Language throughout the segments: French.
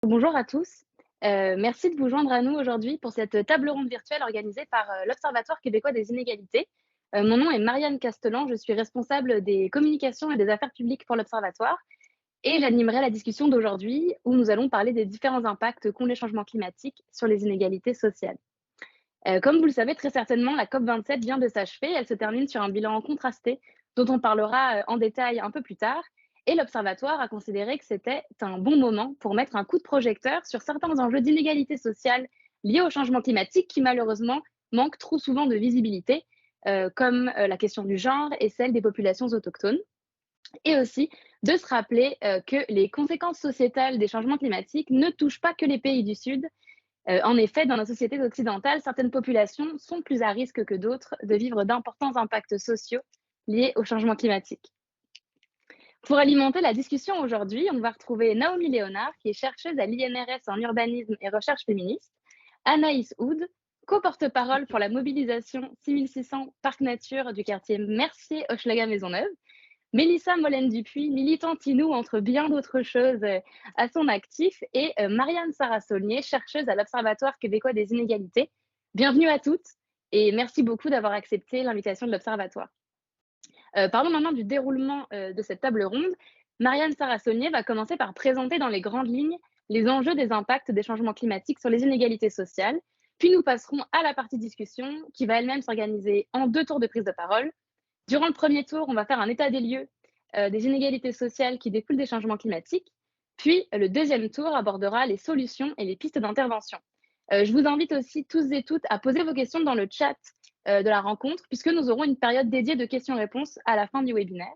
Bonjour à tous. Merci de vous joindre à nous aujourd'hui pour cette table ronde virtuelle organisée par l'Observatoire québécois des inégalités. Mon nom est Marianne Castellan, je suis responsable des communications et des affaires publiques pour l'Observatoire et j'animerai la discussion d'aujourd'hui où nous allons parler des différents impacts qu'ont les changements climatiques sur les inégalités sociales. Comme vous le savez très certainement, la COP27 vient de s'achever. Elle se termine sur un bilan contrasté dont on parlera en détail un peu plus tard. Et l'Observatoire a considéré que c'était un bon moment pour mettre un coup de projecteur sur certains enjeux d'inégalité sociale liés au changement climatique qui malheureusement manquent trop souvent de visibilité, comme la question du genre et celle des populations autochtones. Et aussi de se rappeler que les conséquences sociétales des changements climatiques ne touchent pas que les pays du Sud. En effet, dans nos sociétés occidentales, certaines populations sont plus à risque que d'autres de vivre d'importants impacts sociaux liés au changement climatique. Pour alimenter la discussion aujourd'hui, on va retrouver Naomi Léonard, qui est chercheuse à l'INRS en urbanisme et recherche féministe, Anaïs Oud, co-porte-parole pour la mobilisation 6600 Parc Nature du quartier Mercier-Hochelaga-Maisonneuve, Mélissa Molène-Dupuis, militante Inou entre bien d'autres choses à son actif, et Marianne Sarah-Saulnier, chercheuse à l'Observatoire québécois des inégalités. Bienvenue à toutes et merci beaucoup d'avoir accepté l'invitation de l'Observatoire. Parlons maintenant du déroulement de cette table ronde. Marianne Sarah-Saulnier va commencer par présenter dans les grandes lignes les enjeux des impacts des changements climatiques sur les inégalités sociales. Puis nous passerons à la partie discussion qui va elle-même s'organiser en 2 tours de prise de parole. Durant le premier tour, on va faire un état des lieux des inégalités sociales qui découlent des changements climatiques. Puis, le deuxième tour abordera les solutions et les pistes d'intervention. Je vous invite aussi tous et toutes à poser vos questions dans le chat de la rencontre, puisque nous aurons une période dédiée de questions-réponses à la fin du webinaire.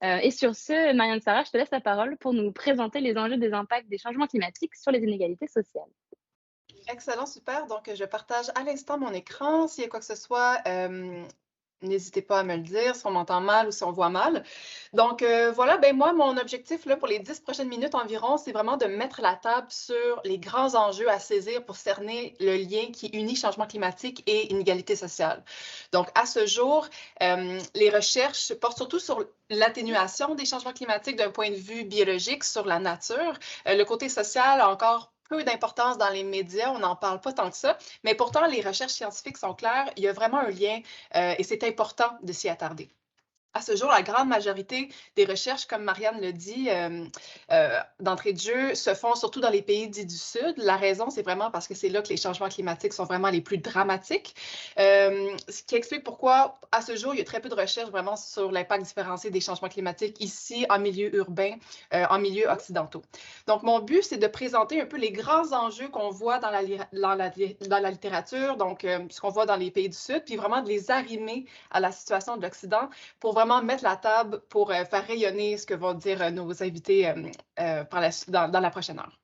Et sur ce, Marianne Sarah, je te laisse la parole pour nous présenter les enjeux des impacts des changements climatiques sur les inégalités sociales. Excellent, super. Donc, je partage à l'instant mon écran. S'il y a quoi que ce soit, n'hésitez pas à me le dire, si on m'entend mal ou si on voit mal. Donc, voilà, ben moi, mon objectif là, pour les 10 prochaines minutes environ, c'est vraiment de mettre la table sur les grands enjeux à saisir pour cerner le lien qui unit changement climatique et inégalité sociale. Donc, à ce jour, les recherches portent surtout sur l'atténuation des changements climatiques d'un point de vue biologique sur la nature. Le côté social a encore peu d'importance dans les médias, on n'en parle pas tant que ça, mais pourtant les recherches scientifiques sont claires, il y a vraiment un lien et c'est important de s'y attarder. À ce jour, la grande majorité des recherches, comme Marianne le dit, d'entrée de jeu, se font surtout dans les pays dits du Sud. La raison, c'est vraiment parce que c'est là que les changements climatiques sont vraiment les plus dramatiques. Ce qui explique pourquoi, à ce jour, il y a très peu de recherches vraiment sur l'impact différencié des changements climatiques ici, en milieu urbain, en milieu occidentaux. Donc, mon but, c'est de présenter un peu les grands enjeux qu'on voit dans la littérature, donc ce qu'on voit dans les pays du Sud, puis vraiment de les arrimer à la situation de l'Occident pour vraiment mettre la table pour faire rayonner ce que vont dire nos invités dans la prochaine heure.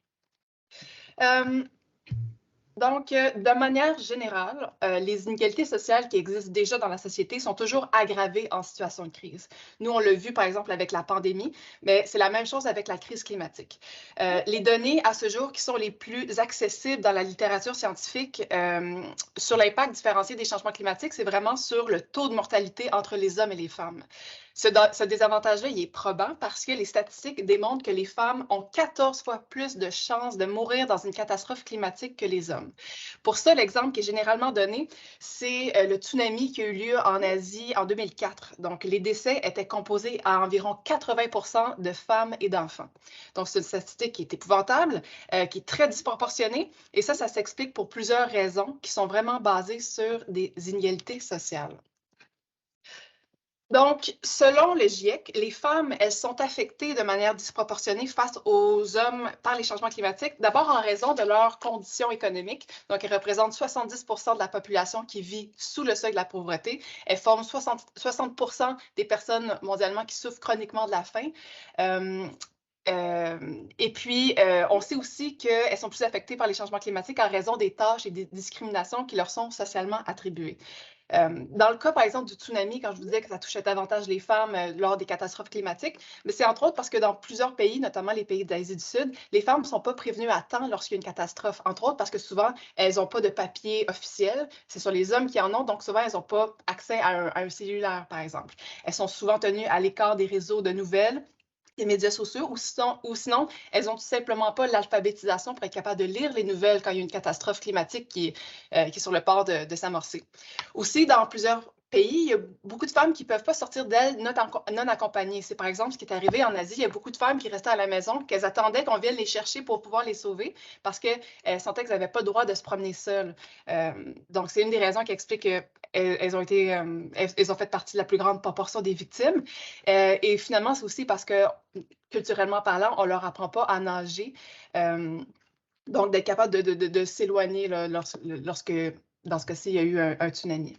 Donc, de manière générale, les inégalités sociales qui existent déjà dans la société sont toujours aggravées en situation de crise. Nous, on l'a vu, par exemple, avec la pandémie, mais c'est la même chose avec la crise climatique. Les données, à ce jour, qui sont les plus accessibles dans la littérature scientifique sur l'impact différencié des changements climatiques, c'est vraiment sur le taux de mortalité entre les hommes et les femmes. Ce désavantage-là, il est probant parce que les statistiques démontrent que les femmes ont 14 fois plus de chances de mourir dans une catastrophe climatique que les hommes. Pour ça, l'exemple qui est généralement donné, c'est le tsunami qui a eu lieu en Asie en 2004. Donc, les décès étaient composés à environ 80 de femmes et d'enfants. Donc, c'est une statistique qui est épouvantable, qui est très disproportionnée, et ça s'explique pour plusieurs raisons qui sont vraiment basées sur des inégalités sociales. Donc, selon le GIEC, les femmes, elles sont affectées de manière disproportionnée face aux hommes par les changements climatiques, d'abord en raison de leurs conditions économiques. Donc, elles représentent 70 de la population qui vit sous le seuil de la pauvreté. Elles forment 60 des personnes mondialement qui souffrent chroniquement de la faim. Et puis, on sait aussi qu'elles sont plus affectées par les changements climatiques en raison des tâches et des discriminations qui leur sont socialement attribuées. Dans le cas, par exemple, du tsunami, quand je vous disais que ça touchait davantage les femmes lors des catastrophes climatiques, mais c'est entre autres parce que dans plusieurs pays, notamment les pays d'Asie du Sud, les femmes ne sont pas prévenues à temps lorsqu'il y a une catastrophe. Entre autres parce que souvent, elles n'ont pas de papier officiel. C'est sur les hommes qui en ont, donc souvent, elles n'ont pas accès à un cellulaire, par exemple. Elles sont souvent tenues à l'écart des réseaux de nouvelles. des médias sociaux ou sinon, elles n'ont tout simplement pas l'alphabétisation pour être capables de lire les nouvelles quand il y a une catastrophe climatique qui est sur le port de s'amorcer. Aussi, dans plusieurs pays, il y a beaucoup de femmes qui ne peuvent pas sortir d'elles non accompagnées. C'est par exemple ce qui est arrivé en Asie. Il y a beaucoup de femmes qui restaient à la maison, qu'elles attendaient qu'on vienne les chercher pour pouvoir les sauver parce qu'elles sentaient qu'elles n'avaient pas le droit de se promener seules. Donc, c'est une des raisons qui explique qu'elles ont fait partie de la plus grande proportion des victimes. Et finalement, c'est aussi parce que culturellement parlant, on ne leur apprend pas à nager. Donc, d'être capable de s'éloigner lorsque, dans ce cas-ci, il y a eu un tsunami.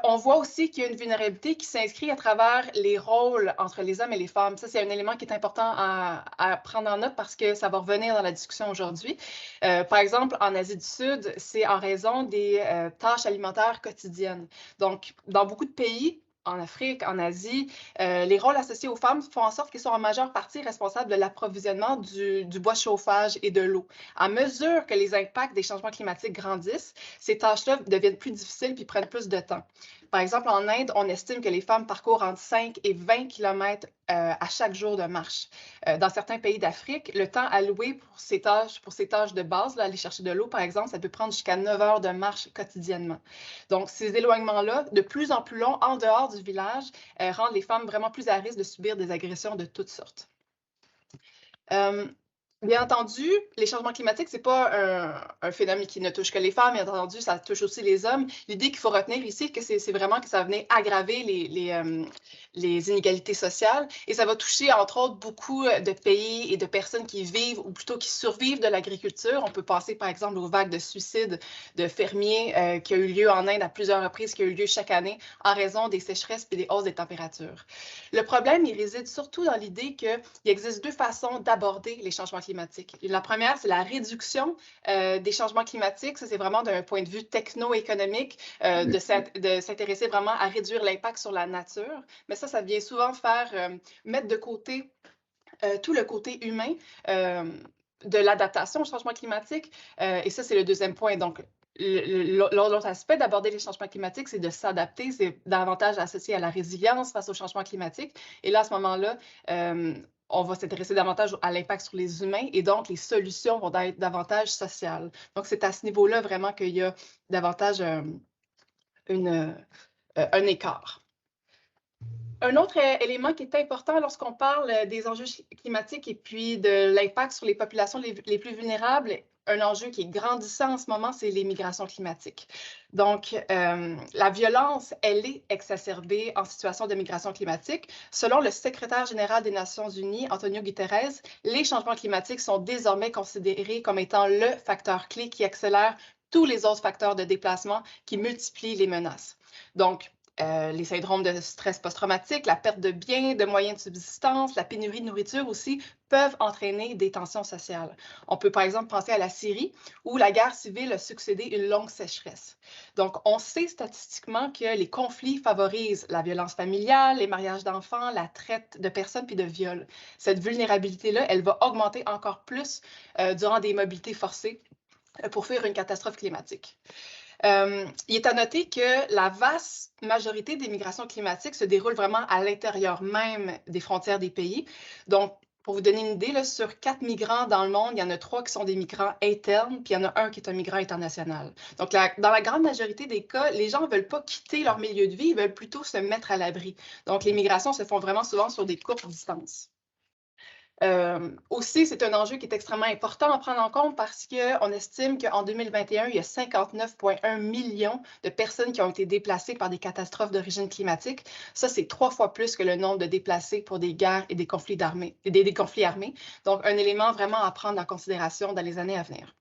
On voit aussi qu'il y a une vulnérabilité qui s'inscrit à travers les rôles entre les hommes et les femmes. Ça, c'est un élément qui est important à prendre en note parce que ça va revenir dans la discussion aujourd'hui. Par exemple, en Asie du Sud, c'est en raison des tâches alimentaires quotidiennes. Donc, dans beaucoup de pays, en Afrique, en Asie, les rôles associés aux femmes font en sorte qu'elles sont en majeure partie responsables de l'approvisionnement du bois de chauffage et de l'eau. À mesure que les impacts des changements climatiques grandissent, ces tâches-là deviennent plus difficiles puis prennent plus de temps. Par exemple, en Inde, on estime que les femmes parcourent entre 5 et 20 km à chaque jour de marche. Dans certains pays d'Afrique, le temps alloué pour ces tâches de base, là, aller chercher de l'eau, par exemple, ça peut prendre jusqu'à 9 heures de marche quotidiennement. Donc, ces éloignements-là, de plus en plus longs en dehors du village, rendent les femmes vraiment plus à risque de subir des agressions de toutes sortes. Bien entendu, les changements climatiques, ce n'est pas un phénomène qui ne touche que les femmes, bien entendu, ça touche aussi les hommes. L'idée qu'il faut retenir ici, c'est vraiment que ça venait aggraver les inégalités sociales et ça va toucher, entre autres, beaucoup de pays et de personnes qui vivent ou plutôt qui survivent de l'agriculture. On peut penser, par exemple, aux vagues de suicides de fermiers qui a eu lieu en Inde à plusieurs reprises, qui a eu lieu chaque année en raison des sécheresses et des hausses des températures. Le problème, il réside surtout dans l'idée qu'il existe deux façons d'aborder les changements climatiques. La première, c'est la réduction des changements climatiques. Ça, c'est vraiment d'un point de vue techno-économique, de s'intéresser vraiment à réduire l'impact sur la nature. Mais ça vient souvent mettre de côté tout le côté humain de l'adaptation au changement climatique. Et ça, c'est le deuxième point. Donc, l'autre aspect d'aborder les changements climatiques, c'est de s'adapter, c'est davantage associé à la résilience face au changement climatique. Et là, à ce moment-là, on va s'intéresser davantage à l'impact sur les humains et donc les solutions vont être davantage sociales. Donc, c'est à ce niveau-là vraiment qu'il y a davantage un écart. Un autre élément qui est important lorsqu'on parle des enjeux climatiques et puis de l'impact sur les populations les plus vulnérables, un enjeu qui est grandissant en ce moment, c'est les migrations climatiques. Donc, la violence, elle est exacerbée en situation de migration climatique. Selon le secrétaire général des Nations unies, Antonio Guterres, les changements climatiques sont désormais considérés comme étant le facteur clé qui accélère tous les autres facteurs de déplacement qui multiplient les menaces. Donc, les syndromes de stress post-traumatique, la perte de biens, de moyens de subsistance, la pénurie de nourriture aussi peuvent entraîner des tensions sociales. On peut par exemple penser à la Syrie où la guerre civile a succédé une longue sécheresse. Donc, on sait statistiquement que les conflits favorisent la violence familiale, les mariages d'enfants, la traite de personnes puis de viol. Cette vulnérabilité-là, elle va augmenter encore plus durant des mobilités forcées pour fuir une catastrophe climatique. Il est à noter que la vaste majorité des migrations climatiques se déroulent vraiment à l'intérieur même des frontières des pays. Donc, pour vous donner une idée, là, sur 4 migrants dans le monde, il y en a 3 qui sont des migrants internes, puis il y en a un qui est un migrant international. Donc, dans la grande majorité des cas, les gens ne veulent pas quitter leur milieu de vie, ils veulent plutôt se mettre à l'abri. Donc, les migrations se font vraiment souvent sur des courtes distances. Aussi, c'est un enjeu qui est extrêmement important à prendre en compte parce qu'on estime qu'en 2021, il y a 59,1 millions de personnes qui ont été déplacées par des catastrophes d'origine climatique. Ça, c'est 3 fois plus que le nombre de déplacés pour des guerres et des conflits armés. Donc, un élément vraiment à prendre en considération dans les années à venir.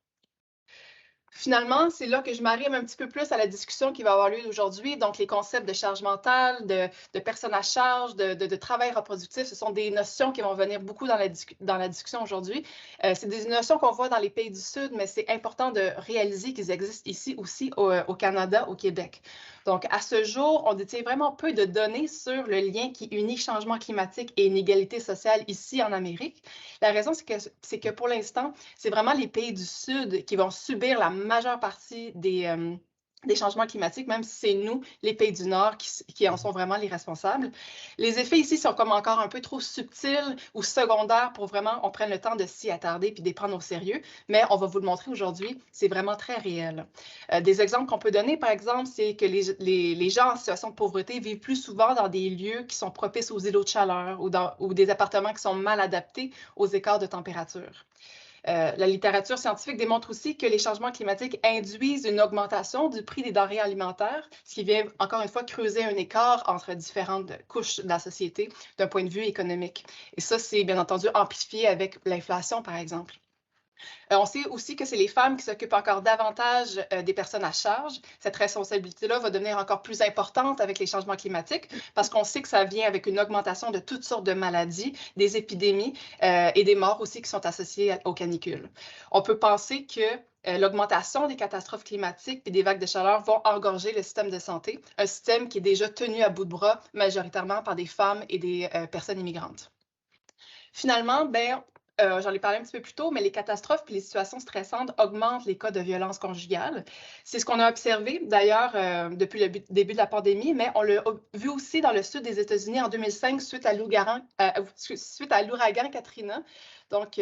Finalement, c'est là que je m'arrive un petit peu plus à la discussion qui va avoir lieu aujourd'hui. Donc, les concepts de charge mentale, de personnes à charge, de travail reproductif, ce sont des notions qui vont venir beaucoup dans la discussion aujourd'hui. C'est des notions qu'on voit dans les pays du Sud, mais c'est important de réaliser qu'ils existent ici aussi au Canada, au Québec. Donc, à ce jour, on détient vraiment peu de données sur le lien qui unit changement climatique et inégalité sociale ici en Amérique. La raison, c'est que pour l'instant, c'est vraiment les pays du Sud qui vont subir la majeure partie des des changements climatiques, même si c'est nous, les pays du Nord, qui en sont vraiment les responsables. Les effets ici sont comme encore un peu trop subtils ou secondaires pour vraiment on prenne le temps de s'y attarder puis de les prendre au sérieux, mais on va vous le montrer aujourd'hui, c'est vraiment très réel. Des exemples qu'on peut donner, par exemple, c'est que les gens en situation de pauvreté vivent plus souvent dans des lieux qui sont propices aux îlots de chaleur ou des appartements qui sont mal adaptés aux écarts de température. La littérature scientifique démontre aussi que les changements climatiques induisent une augmentation du prix des denrées alimentaires, ce qui vient encore une fois creuser un écart entre différentes couches de la société d'un point de vue économique. Et ça, c'est bien entendu amplifié avec l'inflation, par exemple. On sait aussi que c'est les femmes qui s'occupent encore davantage des personnes à charge. Cette responsabilité-là va devenir encore plus importante avec les changements climatiques parce qu'on sait que ça vient avec une augmentation de toutes sortes de maladies, des épidémies et des morts aussi qui sont associées aux canicules. On peut penser que l'augmentation des catastrophes climatiques et des vagues de chaleur vont engorger le système de santé, un système qui est déjà tenu à bout de bras majoritairement par des femmes et des personnes immigrantes. Finalement, ben, j'en ai parlé un petit peu plus tôt, mais les catastrophes et les situations stressantes augmentent les cas de violence conjugale. C'est ce qu'on a observé d'ailleurs depuis le début de la pandémie, mais on l'a vu aussi dans le sud des États-Unis en 2005 suite à l'ouragan Katrina. Donc,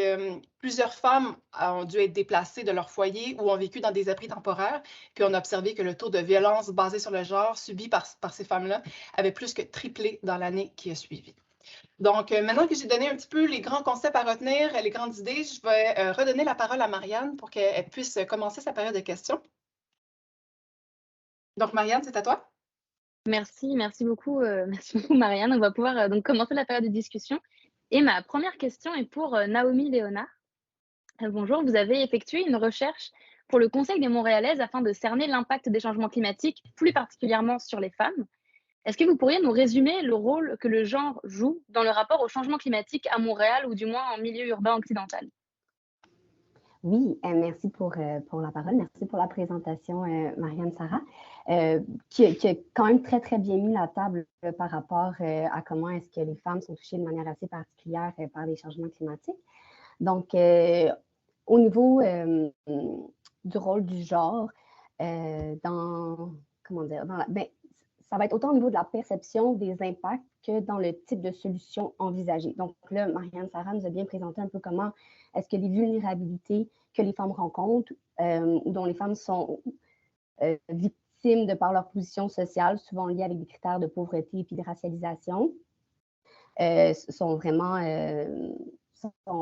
plusieurs femmes ont dû être déplacées de leur foyer ou ont vécu dans des abris temporaires. Puis on a observé que le taux de violence basé sur le genre subi par ces femmes-là avait plus que triplé dans l'année qui a suivi. Donc, maintenant que j'ai donné un petit peu les grands concepts à retenir, les grandes idées, je vais redonner la parole à Marianne pour qu'elle puisse commencer sa période de questions. Donc, Marianne, c'est à toi. Merci beaucoup, merci beaucoup Marianne. On va pouvoir, donc commencer la période de discussion et ma première question est pour, Naomi Léonard. Bonjour, vous avez effectué une recherche pour le Conseil des Montréalaises afin de cerner l'impact des changements climatiques, plus particulièrement sur les femmes. Est-ce que vous pourriez nous résumer le rôle que le genre joue dans le rapport au changement climatique à Montréal ou du moins en milieu urbain occidental? Oui, merci pour la parole. Merci pour la présentation, Marianne Sarah, qui a quand même très, très bien mis la table par rapport à comment est-ce que les femmes sont touchées de manière assez particulière par les changements climatiques. Donc, au niveau du rôle du genre, comment dire, ça va être autant au niveau de la perception des impacts que dans le type de solution envisagée. Donc là, Marianne Sarah nous a bien présenté un peu comment est-ce que les vulnérabilités que les femmes rencontrent ou dont les femmes sont victimes de par leur position sociale, souvent liées avec des critères de pauvreté et puis de racialisation, sont vraiment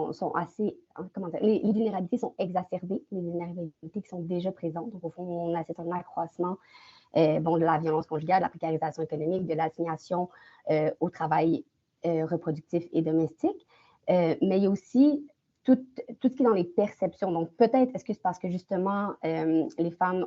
sont assez, comment dire, les vulnérabilités sont exacerbées, les vulnérabilités qui sont déjà présentes. Donc, au fond, on assiste à un accroissement de la violence conjugale, de la précarisation économique, de l'assignation au travail reproductif et domestique. Mais il y a aussi tout ce qui est dans les perceptions. Donc, peut-être, est-ce que c'est parce que justement, les femmes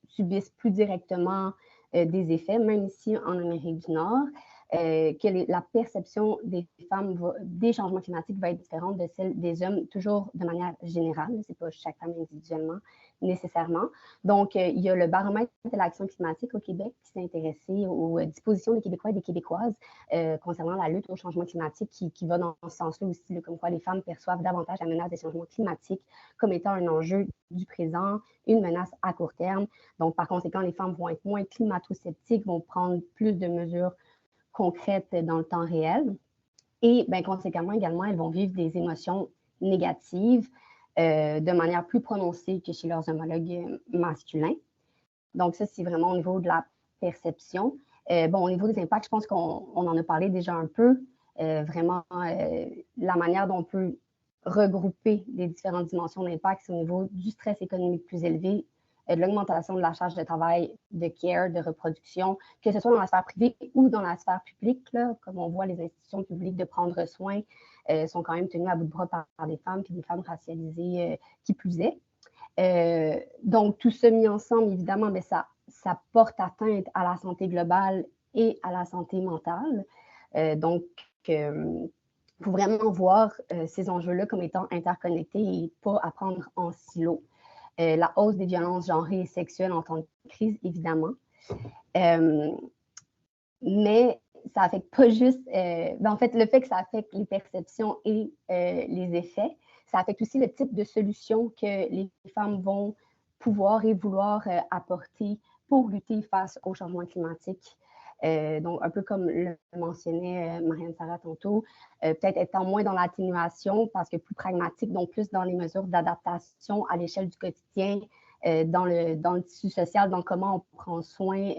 subissent plus directement des effets, même ici en Amérique du Nord, que la perception des femmes des changements climatiques va être différente de celle des hommes, toujours de manière générale. Ce n'est pas chaque femme individuellement nécessairement. Donc, il y a le baromètre de l'action climatique au Québec qui s'est intéressé aux dispositions des Québécois et des Québécoises concernant la lutte au changement climatique qui va dans ce sens-là aussi, là, comme quoi les femmes perçoivent davantage la menace des changements climatiques comme étant un enjeu du présent, une menace à court terme. Donc, par conséquent, les femmes vont être moins climato-sceptiques, vont prendre plus de mesures concrètes dans le temps réel. Et bien, conséquemment, également, elles vont vivre des émotions négatives de manière plus prononcée que chez leurs homologues masculins. Donc, ça, c'est vraiment au niveau de la perception. Au niveau des impacts, je pense qu'on en a parlé déjà un peu. Vraiment, la manière dont on peut regrouper les différentes dimensions d'impact, c'est au niveau du stress économique plus élevé, de l'augmentation de la charge de travail, de care, de reproduction, que ce soit dans la sphère privée ou dans la sphère publique, là, comme on voit les institutions publiques de prendre soin sont quand même tenues à bout de bras par des femmes, puis des femmes racialisées qui plus est. Donc, tout ça mis ensemble, évidemment, mais ça porte atteinte à la santé globale et à la santé mentale. Donc, il faut vraiment voir ces enjeux-là comme étant interconnectés et pas à prendre en silo. La hausse des violences genrées et sexuelles en temps de crise, évidemment. Mais ça affecte pas juste... en fait, le fait que ça affecte les perceptions et les effets, ça affecte aussi le type de solutions que les femmes vont pouvoir et vouloir apporter pour lutter face au changement climatique. Donc, un peu comme le mentionnait Marianne-Sarah tantôt, peut-être étant moins dans l'atténuation parce que plus pragmatique, donc plus dans les mesures d'adaptation à l'échelle du quotidien, dans le tissu social, donc comment on prend soin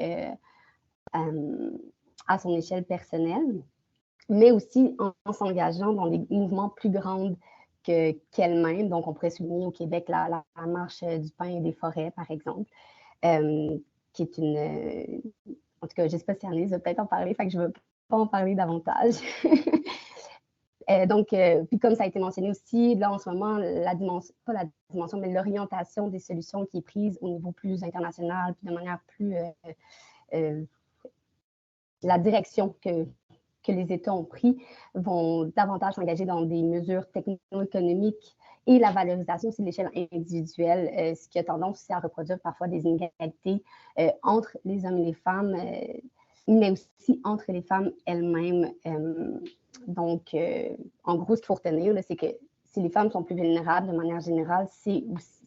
à son échelle personnelle, mais aussi en s'engageant dans des mouvements plus grands qu'elle-même. Donc, on pourrait souligner au Québec la marche du pain et des forêts, par exemple, qui est une... en tout cas, je ne sais pas si Annelise va peut-être en parler, fait que je ne veux pas en parler davantage. Donc, puis comme ça a été mentionné aussi, là, en ce moment, la dimension, pas la dimension, mais l'orientation des solutions qui est prise au niveau plus international, puis de manière plus... la direction que les États ont pris vont davantage s'engager dans des mesures techno-économiques et la valorisation aussi de l'échelle individuelle, ce qui a tendance aussi à reproduire parfois des inégalités entre les hommes et les femmes, mais aussi entre les femmes elles-mêmes. Donc, en gros, ce qu'il faut retenir, c'est que si les femmes sont plus vulnérables de manière générale, c'est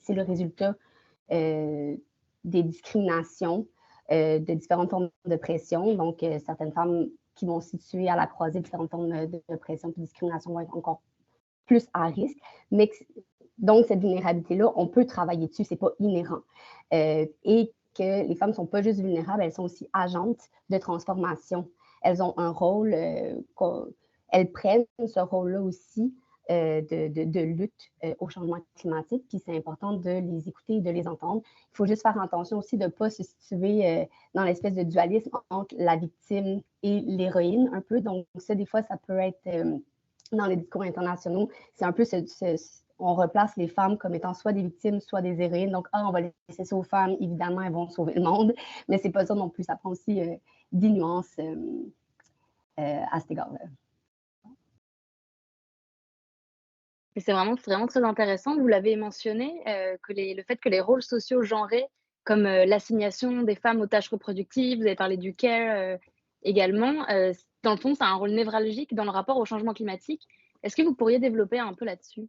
le résultat des discriminations, de différentes formes de pression. Donc, certaines femmes qui vont se situer à la croisée de différentes formes de pression et de discrimination vont être encore plus à risque. Mais donc, cette vulnérabilité-là, on peut travailler dessus, ce n'est pas inhérent. Et que les femmes ne sont pas juste vulnérables, elles sont aussi agentes de transformation. Elles ont un rôle, elles prennent ce rôle-là aussi de lutte au changement climatique, puis c'est important de les écouter et de les entendre. Il faut juste faire attention aussi de ne pas se situer dans l'espèce de dualisme entre la victime et l'héroïne, un peu. Donc ça, des fois, ça peut être dans les discours internationaux, c'est un peu on replace les femmes comme étant soit des victimes, soit des héroïnes. Donc, on va laisser ça aux femmes, évidemment, elles vont sauver le monde, mais c'est pas ça non plus. Ça prend aussi des nuances à cet égard-là. C'est vraiment très intéressant. Vous l'avez mentionné, le fait que les rôles sociaux genrés, comme l'assignation des femmes aux tâches reproductives, vous avez parlé du care également, dans le fond, ça a un rôle névralgique dans le rapport au changement climatique. Est-ce que vous pourriez développer un peu là-dessus?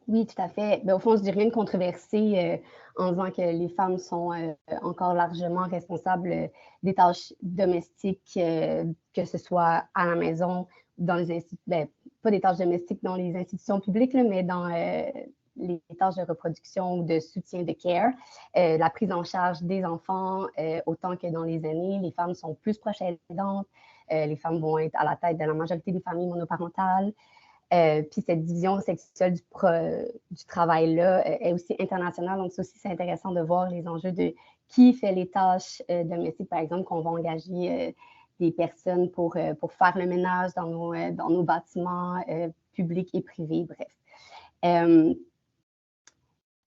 Oui, tout à fait. Au fond, je dis rien de controversé en disant que les femmes sont encore largement responsables des tâches domestiques, que ce soit à la maison, dans les institutions, pas des tâches domestiques dans les institutions publiques, là, mais dans les tâches de reproduction ou de soutien de care, la prise en charge des enfants, autant que dans les années, les femmes sont plus proches aidantes, les femmes vont être à la tête de la majorité des familles monoparentales. Puis cette division sexuelle du travail-là est aussi internationale. Donc, ça aussi, c'est intéressant de voir les enjeux de qui fait les tâches domestiques, par exemple, qu'on va engager des personnes pour faire le ménage dans nos bâtiments publics et privés, bref.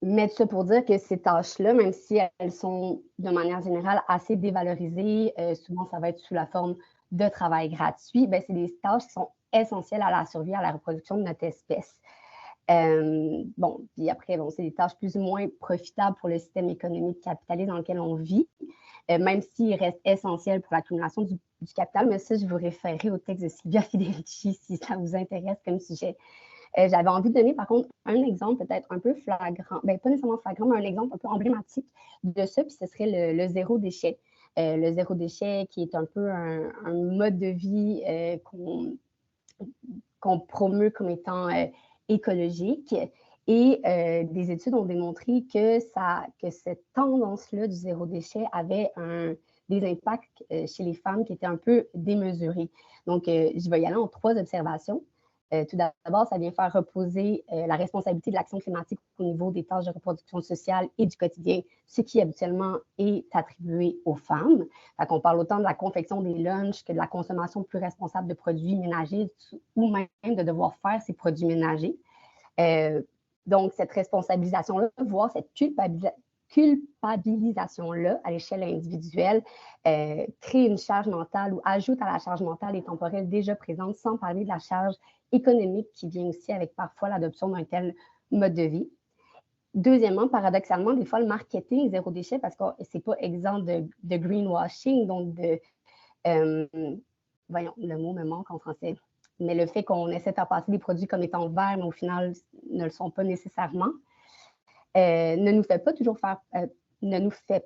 Mais tout ça pour dire que ces tâches-là, même si elles sont de manière générale assez dévalorisées, souvent ça va être sous la forme de travail gratuit, c'est des tâches qui sont essentielles à la survie, à la reproduction de notre espèce. Puis après, c'est des tâches plus ou moins profitables pour le système économique capitaliste dans lequel on vit, même s'il reste essentiel pour l'accumulation du capital. Mais ça, je vous référerai au texte de Silvia Federici si ça vous intéresse comme sujet. J'avais envie de donner, par contre, un exemple peut-être un peu flagrant, pas nécessairement flagrant, mais un exemple un peu emblématique de ça, puis ce serait le zéro déchet. Le zéro déchet qui est un peu un mode de vie qu'on promeut comme étant écologique. Et des études ont démontré que cette tendance-là du zéro déchet avait des impacts chez les femmes qui étaient un peu démesurés. Donc, je vais y aller en 3 observations. Tout d'abord, ça vient faire reposer la responsabilité de l'action climatique au niveau des tâches de reproduction sociale et du quotidien, ce qui habituellement est attribué aux femmes. On parle autant de la confection des lunchs que de la consommation plus responsable de produits ménagers ou même de devoir faire ces produits ménagers. Donc, cette responsabilisation-là, voire cette culpabilisation-là à l'échelle individuelle crée une charge mentale ou ajoute à la charge mentale et temporelle déjà présente, sans parler de la charge économique qui vient aussi avec parfois l'adoption d'un tel mode de vie. Deuxièmement, paradoxalement, des fois, le marketing zéro déchet, parce que ce n'est pas exempt de greenwashing, donc voyons, le mot me manque en français, mais le fait qu'on essaie de faire passer des produits comme étant verts, mais au final, ne le sont pas nécessairement, ne nous fait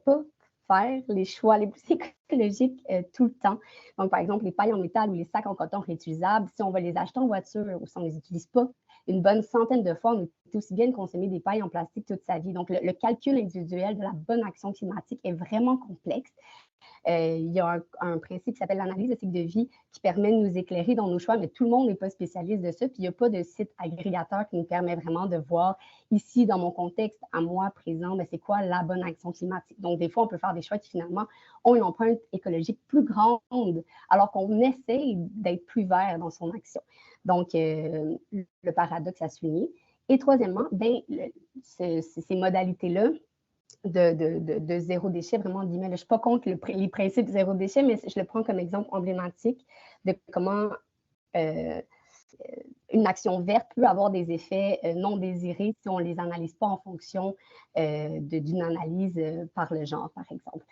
pas faire les choix les plus écologiques tout le temps. Donc, par exemple, les pailles en métal ou les sacs en coton réutilisables, si on va les acheter en voiture ou si on ne les utilise pas une bonne centaine de fois, on est aussi bien de consommer des pailles en plastique toute sa vie. Donc, le calcul individuel de la bonne action climatique est vraiment complexe. Il y a un principe qui s'appelle l'analyse de cycle de vie qui permet de nous éclairer dans nos choix, mais tout le monde n'est pas spécialiste de ça. Puis il n'y a pas de site agrégateur qui nous permet vraiment de voir ici, dans mon contexte, à moi présent, c'est quoi la bonne action climatique. Donc, des fois, on peut faire des choix qui finalement ont une empreinte écologique plus grande, alors qu'on essaie d'être plus vert dans son action. Donc, le paradoxe à souligner. Et troisièmement, ces modalités-là, de zéro déchet, vraiment, je ne suis pas contre les principes zéro déchet, mais je le prends comme exemple emblématique de comment une action verte peut avoir des effets non désirés si on ne les analyse pas en fonction d'une analyse par le genre, par exemple.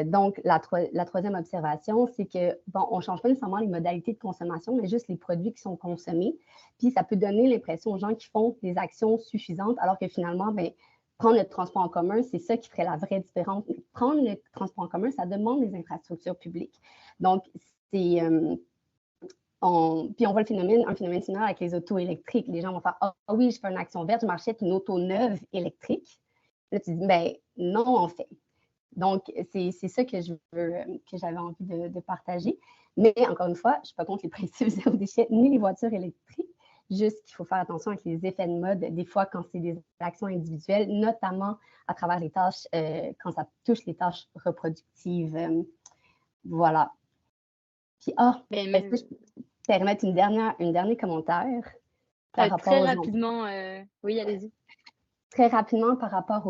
Donc, la troisième observation, c'est que, on ne change pas nécessairement les modalités de consommation, mais juste les produits qui sont consommés. Puis, ça peut donner l'impression aux gens qui font des actions suffisantes, alors que finalement, prendre le transport en commun, c'est ça qui ferait la vraie différence. Prendre le transport en commun, ça demande des infrastructures publiques. Donc, c'est... puis on voit un phénomène similaire avec les autos électriques. Les gens vont faire « Ah oui, je fais une action verte, je m'achète une auto neuve électrique. » Là, tu dis « non, en fait. » Donc, c'est ça que j'avais envie de partager. Mais encore une fois, je ne suis pas contre les principes zéro déchet ni les voitures électriques. Juste qu'il faut faire attention avec les effets de mode, des fois quand c'est des actions individuelles, notamment à travers les tâches, quand ça touche les tâches reproductives. Voilà. Puis, est-ce que je peux permettre un dernier commentaire par rapport très rapidement, oui, allez-y. Très rapidement par rapport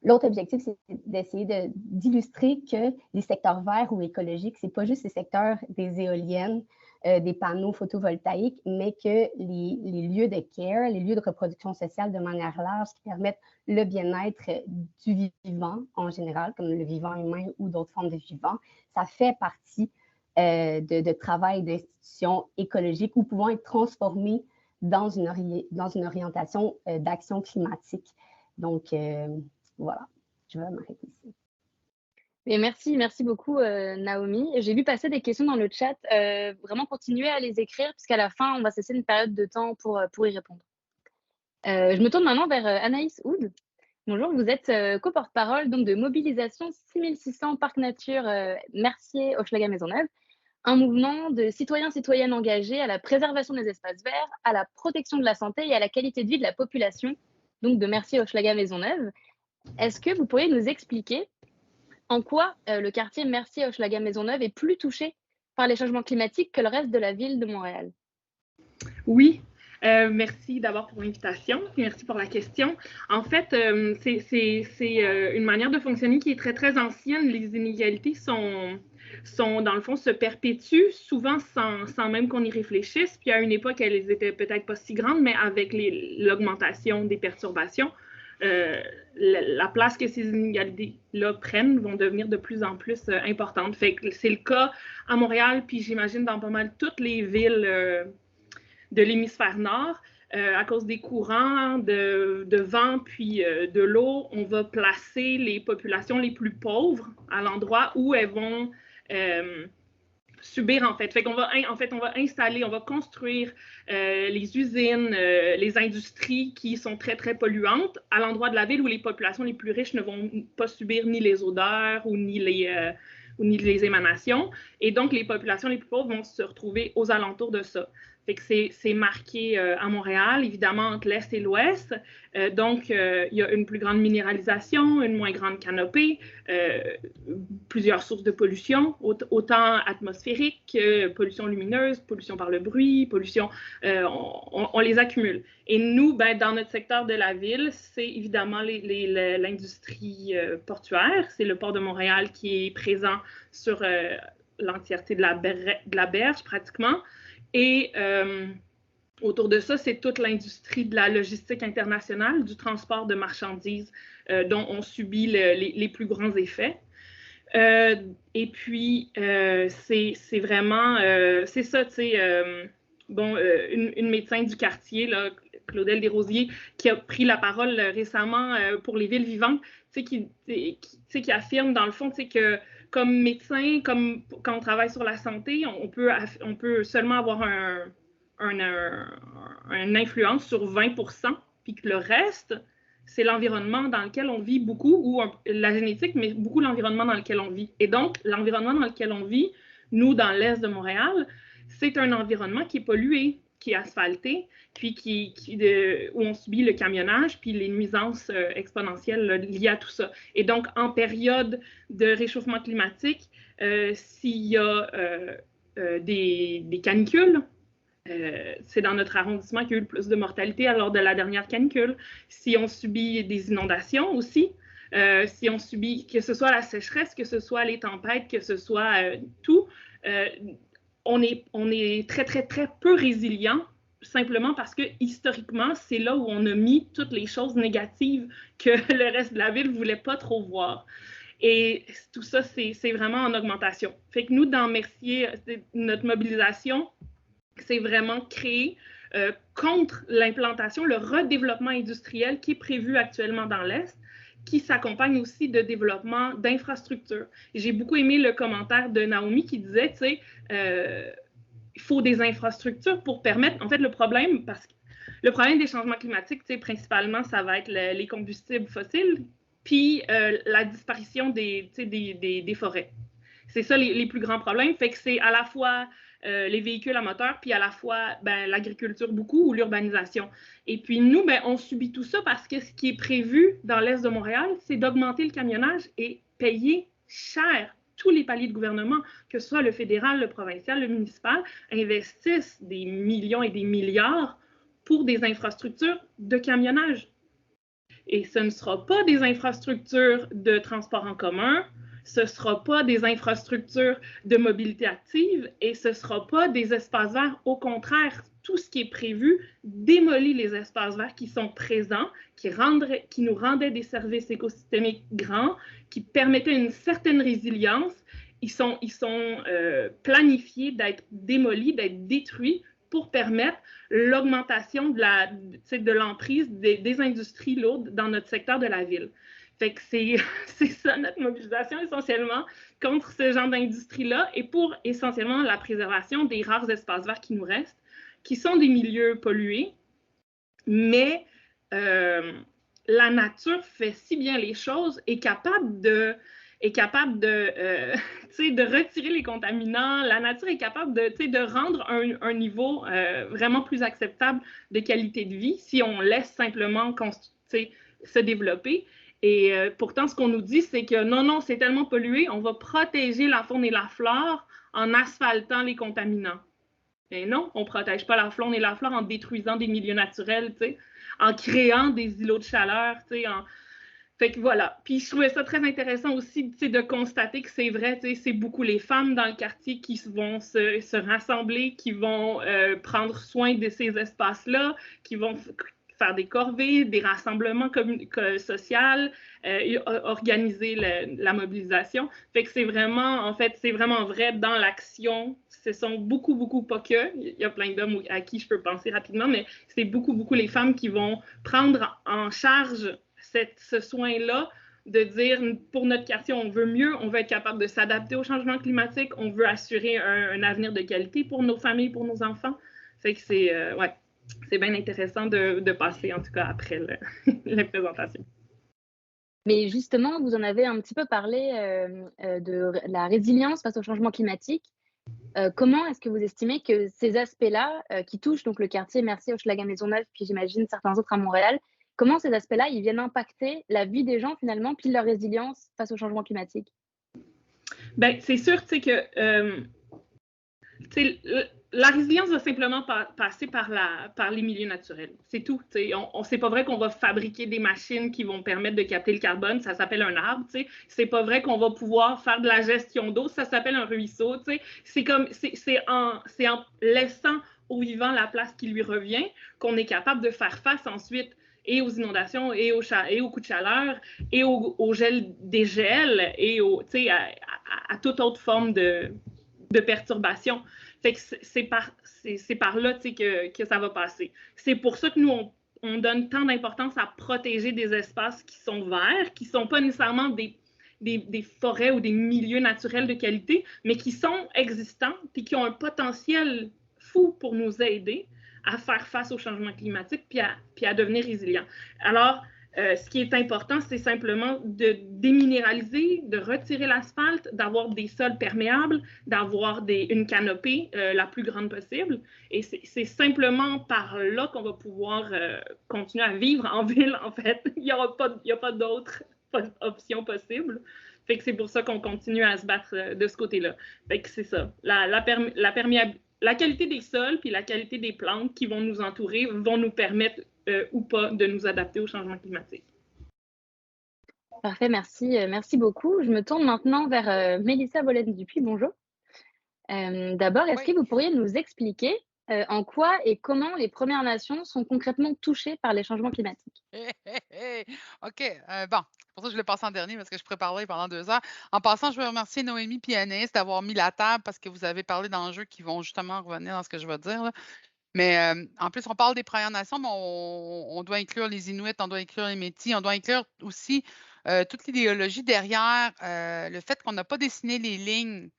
L'autre objectif, c'est d'essayer d'illustrer que les secteurs verts ou écologiques, ce n'est pas juste les secteurs des éoliennes, des panneaux photovoltaïques, mais que les lieux de care, les lieux de reproduction sociale de manière large qui permettent le bien-être du vivant en général, comme le vivant humain ou d'autres formes de vivant, ça fait partie de travail d'institutions écologiques ou pouvant être transformés dans une orientation d'action climatique. Donc, voilà, je vais m'arrêter ici. Et merci beaucoup Naomi. J'ai vu passer des questions dans le chat. Vraiment continuez à les écrire puisqu'à la fin, on va cesser une période de temps pour y répondre. Je me tourne maintenant vers Anaïs Oud. Bonjour, vous êtes co-porte-parole donc de Mobilisation 6600 Parc Nature Mercier Hochelaga Maisonneuve, un mouvement de citoyens-citoyennes engagés à la préservation des espaces verts, à la protection de la santé et à la qualité de vie de la population, donc de Mercier Hochelaga Maisonneuve. Est-ce que vous pourriez nous expliquer en quoi le quartier Mercier Hochelaga Maisonneuve est plus touché par les changements climatiques que le reste de la ville de Montréal? Oui, merci d'abord pour l'invitation et merci pour la question. En fait, c'est une manière de fonctionner qui est très, très ancienne. Les inégalités sont dans le fond, se perpétuent, souvent sans même qu'on y réfléchisse. Puis à une époque, elles étaient peut-être pas si grandes, mais avec l'augmentation des perturbations, la place que ces inégalités-là prennent vont devenir de plus en plus importantes. Fait que c'est le cas à Montréal, puis j'imagine dans pas mal toutes les villes de l'hémisphère nord. À cause des courants de vent puis de l'eau, on va placer les populations les plus pauvres à l'endroit où elles vont subir, en fait. On va installer, on va construire les usines, les industries qui sont très, très polluantes à l'endroit de la ville où les populations les plus riches ne vont pas subir ni les odeurs ou ni les émanations. Et donc, les populations les plus pauvres vont se retrouver aux alentours de ça. Fait que c'est marqué à Montréal, évidemment, entre l'Est et l'Ouest. Donc, il y a une plus grande minéralisation, une moins grande canopée, plusieurs sources de pollution, autant atmosphérique que pollution lumineuse, pollution par le bruit, pollution, on les accumule. Et nous, dans notre secteur de la ville, c'est évidemment l'industrie portuaire. C'est le port de Montréal qui est présent sur l'entièreté de la berge, pratiquement. Et autour de ça, c'est toute l'industrie de la logistique internationale, du transport de marchandises dont on subit les plus grands effets. Et puis, c'est vraiment, c'est ça, tu sais, une médecin du quartier, là, Claudel Desrosiers, qui a pris la parole récemment pour les villes vivantes, qui affirme dans le fond que comme médecin, comme quand on travaille sur la santé, on peut seulement avoir une influence sur 20%, puis que le reste, c'est l'environnement dans lequel on vit beaucoup, ou la génétique, mais beaucoup l'environnement dans lequel on vit. Et donc, l'environnement dans lequel on vit, nous, dans l'est de Montréal, c'est un environnement qui est pollué, qui est asphalté, puis où on subit le camionnage, puis les nuisances exponentielles liées à tout ça. Et donc, en période de réchauffement climatique, s'il y a des canicules, c'est dans notre arrondissement qu'il y a eu le plus de mortalité lors de la dernière canicule. Si on subit des inondations aussi, si on subit, que ce soit la sécheresse, que ce soit les tempêtes, que ce soit tout, on est très, très, très peu résilient, simplement parce que historiquement, c'est là où on a mis toutes les choses négatives que le reste de la ville ne voulait pas trop voir. Et tout ça, c'est vraiment en augmentation. Fait que nous, dans Mercier, notre mobilisation, c'est vraiment créé contre l'implantation, le redéveloppement industriel qui est prévu actuellement dans l'Est, qui s'accompagne aussi de développement d'infrastructures. J'ai beaucoup aimé le commentaire de Naomi qui disait, tu sais, il faut des infrastructures pour permettre, en fait, le problème des changements climatiques, tu sais, principalement, ça va être les combustibles fossiles, puis la disparition des forêts. C'est ça les plus grands problèmes. Fait que c'est à la fois les véhicules à moteur, puis à la fois l'agriculture beaucoup ou l'urbanisation. Et puis nous, on subit tout ça parce que ce qui est prévu dans l'Est de Montréal, c'est d'augmenter le camionnage et payer cher. Tous les paliers de gouvernement, que ce soit le fédéral, le provincial, le municipal, investissent des millions et des milliards pour des infrastructures de camionnage. Et ce ne sera pas des infrastructures de transport en commun, ce ne sera pas des infrastructures de mobilité active et ce ne sera pas des espaces verts. Au contraire, tout ce qui est prévu démolit les espaces verts qui sont présents, qui nous rendaient des services écosystémiques grands, qui permettaient une certaine résilience. Ils sont planifiés d'être démolis, d'être détruits pour permettre l'augmentation de l'emprise des industries lourdes dans notre secteur de la ville. Fait que c'est ça notre mobilisation essentiellement contre ce genre d'industrie-là et pour essentiellement la préservation des rares espaces verts qui nous restent, qui sont des milieux pollués, mais la nature fait si bien les choses, est capable de retirer les contaminants. La nature est capable de rendre un niveau vraiment plus acceptable de qualité de vie si on laisse simplement se développer. Et pourtant, ce qu'on nous dit, c'est que non, c'est tellement pollué, on va protéger la faune et la flore en asphaltant les contaminants. Mais non, on ne protège pas la faune et la flore en détruisant des milieux naturels, en créant des îlots de chaleur, Fait que voilà. Puis je trouvais ça très intéressant aussi de constater que c'est vrai, c'est beaucoup les femmes dans le quartier qui vont se rassembler, qui vont prendre soin de ces espaces-là, qui vont faire des corvées, des rassemblements sociaux, organiser la mobilisation. Fait que c'est vraiment vrai dans l'action. Ce sont beaucoup, pas que, il y a plein d'hommes à qui je peux penser rapidement, mais c'est beaucoup les femmes qui vont prendre en charge ce soin-là de dire, pour notre quartier, on veut mieux, on veut être capable de s'adapter au changement climatique, on veut assurer un avenir de qualité pour nos familles, pour nos enfants. Fait que c'est bien intéressant de passer, en tout cas, après la présentation. Mais justement, vous en avez un petit peu parlé de la résilience face au changement climatique. Comment est-ce que vous estimez que ces aspects-là, qui touchent donc le quartier Mercier, Hochelaga-Maisonneuve, puis j'imagine certains autres à Montréal, comment ces aspects-là, ils viennent impacter la vie des gens finalement, puis leur résilience face au changement climatique? Bien, c'est sûr, que la résilience va simplement passer par les milieux naturels. C'est tout. C'est pas vrai qu'on va fabriquer des machines qui vont permettre de capter le carbone. Ça s'appelle un arbre. C'est pas vrai qu'on va pouvoir faire de la gestion d'eau. Ça s'appelle un ruisseau. C'est en laissant au vivant la place qui lui revient qu'on est capable de faire face ensuite et aux inondations, et aux coups de chaleur, et au gel des gels, et à toute autre forme de perturbation. Fait que c'est par là, tu sais, que ça va passer. C'est pour ça que nous, on donne tant d'importance à protéger des espaces qui sont verts, qui ne sont pas nécessairement des forêts ou des milieux naturels de qualité, mais qui sont existants et qui ont un potentiel fou pour nous aider à faire face au changement climatique puis à devenir résilients. Alors, ce qui est important, c'est simplement de déminéraliser, de retirer l'asphalte, d'avoir des sols perméables, d'avoir une canopée la plus grande possible. Et c'est simplement par là qu'on va pouvoir continuer à vivre en ville, en fait. Il n'y a pas d'autres options possibles. Fait que c'est pour ça qu'on continue à se battre de ce côté-là. Fait que c'est ça. La qualité des sols puis la qualité des plantes qui vont nous entourer vont nous permettre ou pas de nous adapter au changement climatique. Parfait, merci, merci beaucoup. Je me tourne maintenant vers Mélissa Bolène-Dupuis. Bonjour. D'abord, est-ce que vous pourriez nous expliquer en quoi et comment les Premières Nations sont concrètement touchées par les changements climatiques? OK. Bon, pour ça, je l'ai passé en dernier parce que je pourrais parler pendant 2 heures. En passant, je veux remercier Noémie et Anaïs d'avoir mis la table parce que vous avez parlé d'enjeux qui vont justement revenir dans ce que je vais dire. Là. Mais en plus, on parle des Premières Nations, mais on doit inclure les Inuits, on doit inclure les Métis, on doit inclure aussi toute l'idéologie derrière le fait qu'on n'a pas dessiné les lignes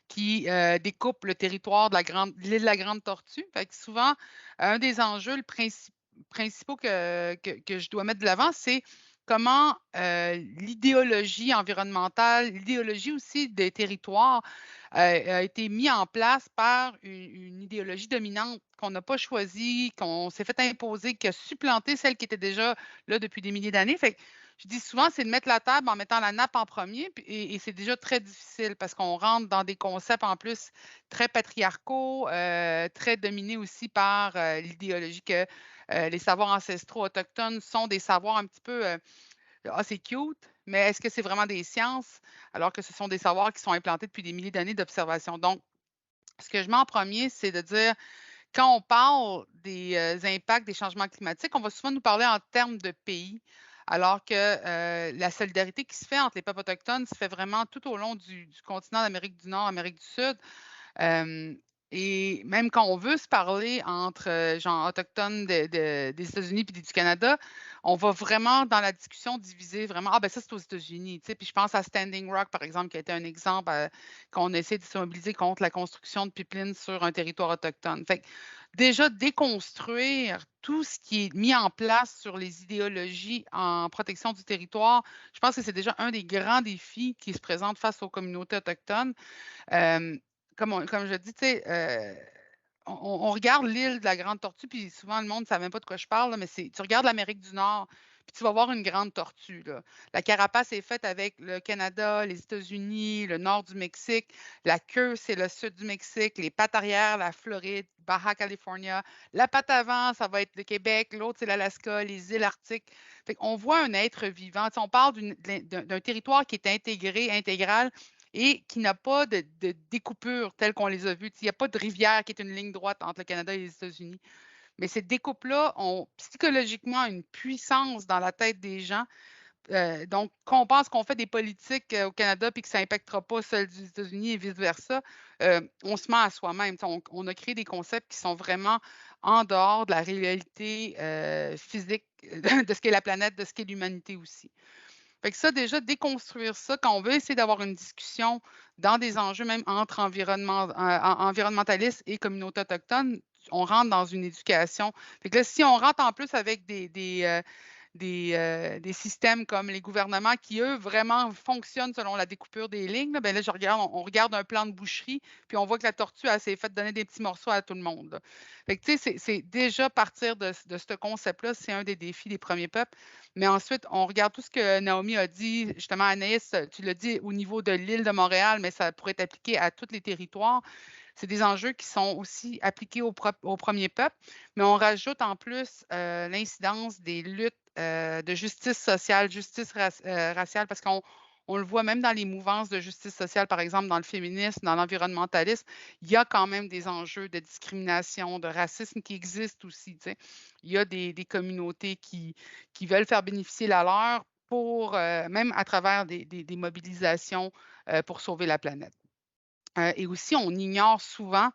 qui découpent le territoire de l'île de la Grande Tortue. Fait que souvent, un des enjeux principaux que je dois mettre de l'avant, c'est comment l'idéologie environnementale, l'idéologie aussi des territoires a été mis en place par une idéologie dominante qu'on n'a pas choisie, qu'on s'est fait imposer, qui a supplanté celle qui était déjà là depuis des milliers d'années. Fait que je dis souvent, c'est de mettre la table en mettant la nappe en premier, et c'est déjà très difficile parce qu'on rentre dans des concepts en plus très patriarcaux, très dominés aussi par l'idéologie que les savoirs ancestraux autochtones sont des savoirs un petit peu ah, c'est cute, mais est-ce que c'est vraiment des sciences alors que ce sont des savoirs qui sont implantés depuis des milliers d'années d'observation? Donc, ce que je mets en premier, c'est de dire, quand on parle des impacts des changements climatiques, on va souvent nous parler en termes de pays, alors que la solidarité qui se fait entre les peuples autochtones se fait vraiment tout au long du continent d'Amérique du Nord, Amérique du Sud. Et même quand on veut se parler entre gens autochtones des États-Unis puis du Canada, on va vraiment dans la discussion diviser vraiment, ah ben ça c'est aux États-Unis, tu sais, puis je pense à Standing Rock, par exemple, qui a été un exemple qu'on essaie de se mobiliser contre la construction de pipelines sur un territoire autochtone. Fait que déjà, déconstruire tout ce qui est mis en place sur les idéologies en protection du territoire, je pense que c'est déjà un des grands défis qui se présentent face aux communautés autochtones. Comme je dis, tu sais, on regarde l'île de la Grande Tortue, puis souvent le monde ne sait même pas de quoi je parle, là, mais tu regardes l'Amérique du Nord, puis tu vas voir une grande tortue. Là. La carapace est faite avec le Canada, les États-Unis, le nord du Mexique. La queue, c'est le sud du Mexique. Les pattes arrière, la Floride, Baja California. La patte avant, ça va être le Québec. L'autre, c'est l'Alaska, les îles arctiques. Fait qu'on voit un être vivant. Tu sais, on parle d'un territoire qui est intégré, intégral, et qui n'a pas de découpure telle qu'on les a vues. Il n'y a pas de rivière qui est une ligne droite entre le Canada et les États-Unis. Mais ces découpes-là ont psychologiquement une puissance dans la tête des gens. Donc, quand on pense qu'on fait des politiques au Canada puis que ça n'impactera pas celles des États-Unis et vice-versa, on se ment à soi-même. On a créé des concepts qui sont vraiment en dehors de la réalité physique de ce qu'est la planète, de ce qu'est l'humanité aussi. Fait que ça, déjà, déconstruire ça, quand on veut essayer d'avoir une discussion dans des enjeux même entre environnementalistes et communautés autochtones, on rentre dans une éducation. Fait que là, si on rentre en plus avec des systèmes comme les gouvernements qui, eux, vraiment fonctionnent selon la découpure des lignes, là, ben là, on regarde un plan de boucherie, puis on voit que la tortue, elle s'est fait donner des petits morceaux à tout le monde. Là. Fait que, tu sais, c'est déjà partir de ce concept-là, c'est un des défis des premiers peuples. Mais ensuite, on regarde tout ce que Naomi a dit, justement, Anaïs, tu l'as dit au niveau de l'île de Montréal, mais ça pourrait être appliqué à tous les territoires. C'est des enjeux qui sont aussi appliqués aux premiers peuples, mais on rajoute en plus l'incidence des luttes de justice sociale, justice raciale, parce qu'on le voit même dans les mouvances de justice sociale, par exemple dans le féminisme, dans l'environnementalisme, il y a quand même des enjeux de discrimination, de racisme qui existent aussi. Tu sais. Il y a des communautés qui veulent faire bénéficier la leur pour, même à travers des mobilisations pour sauver la planète. Et aussi, on ignore souvent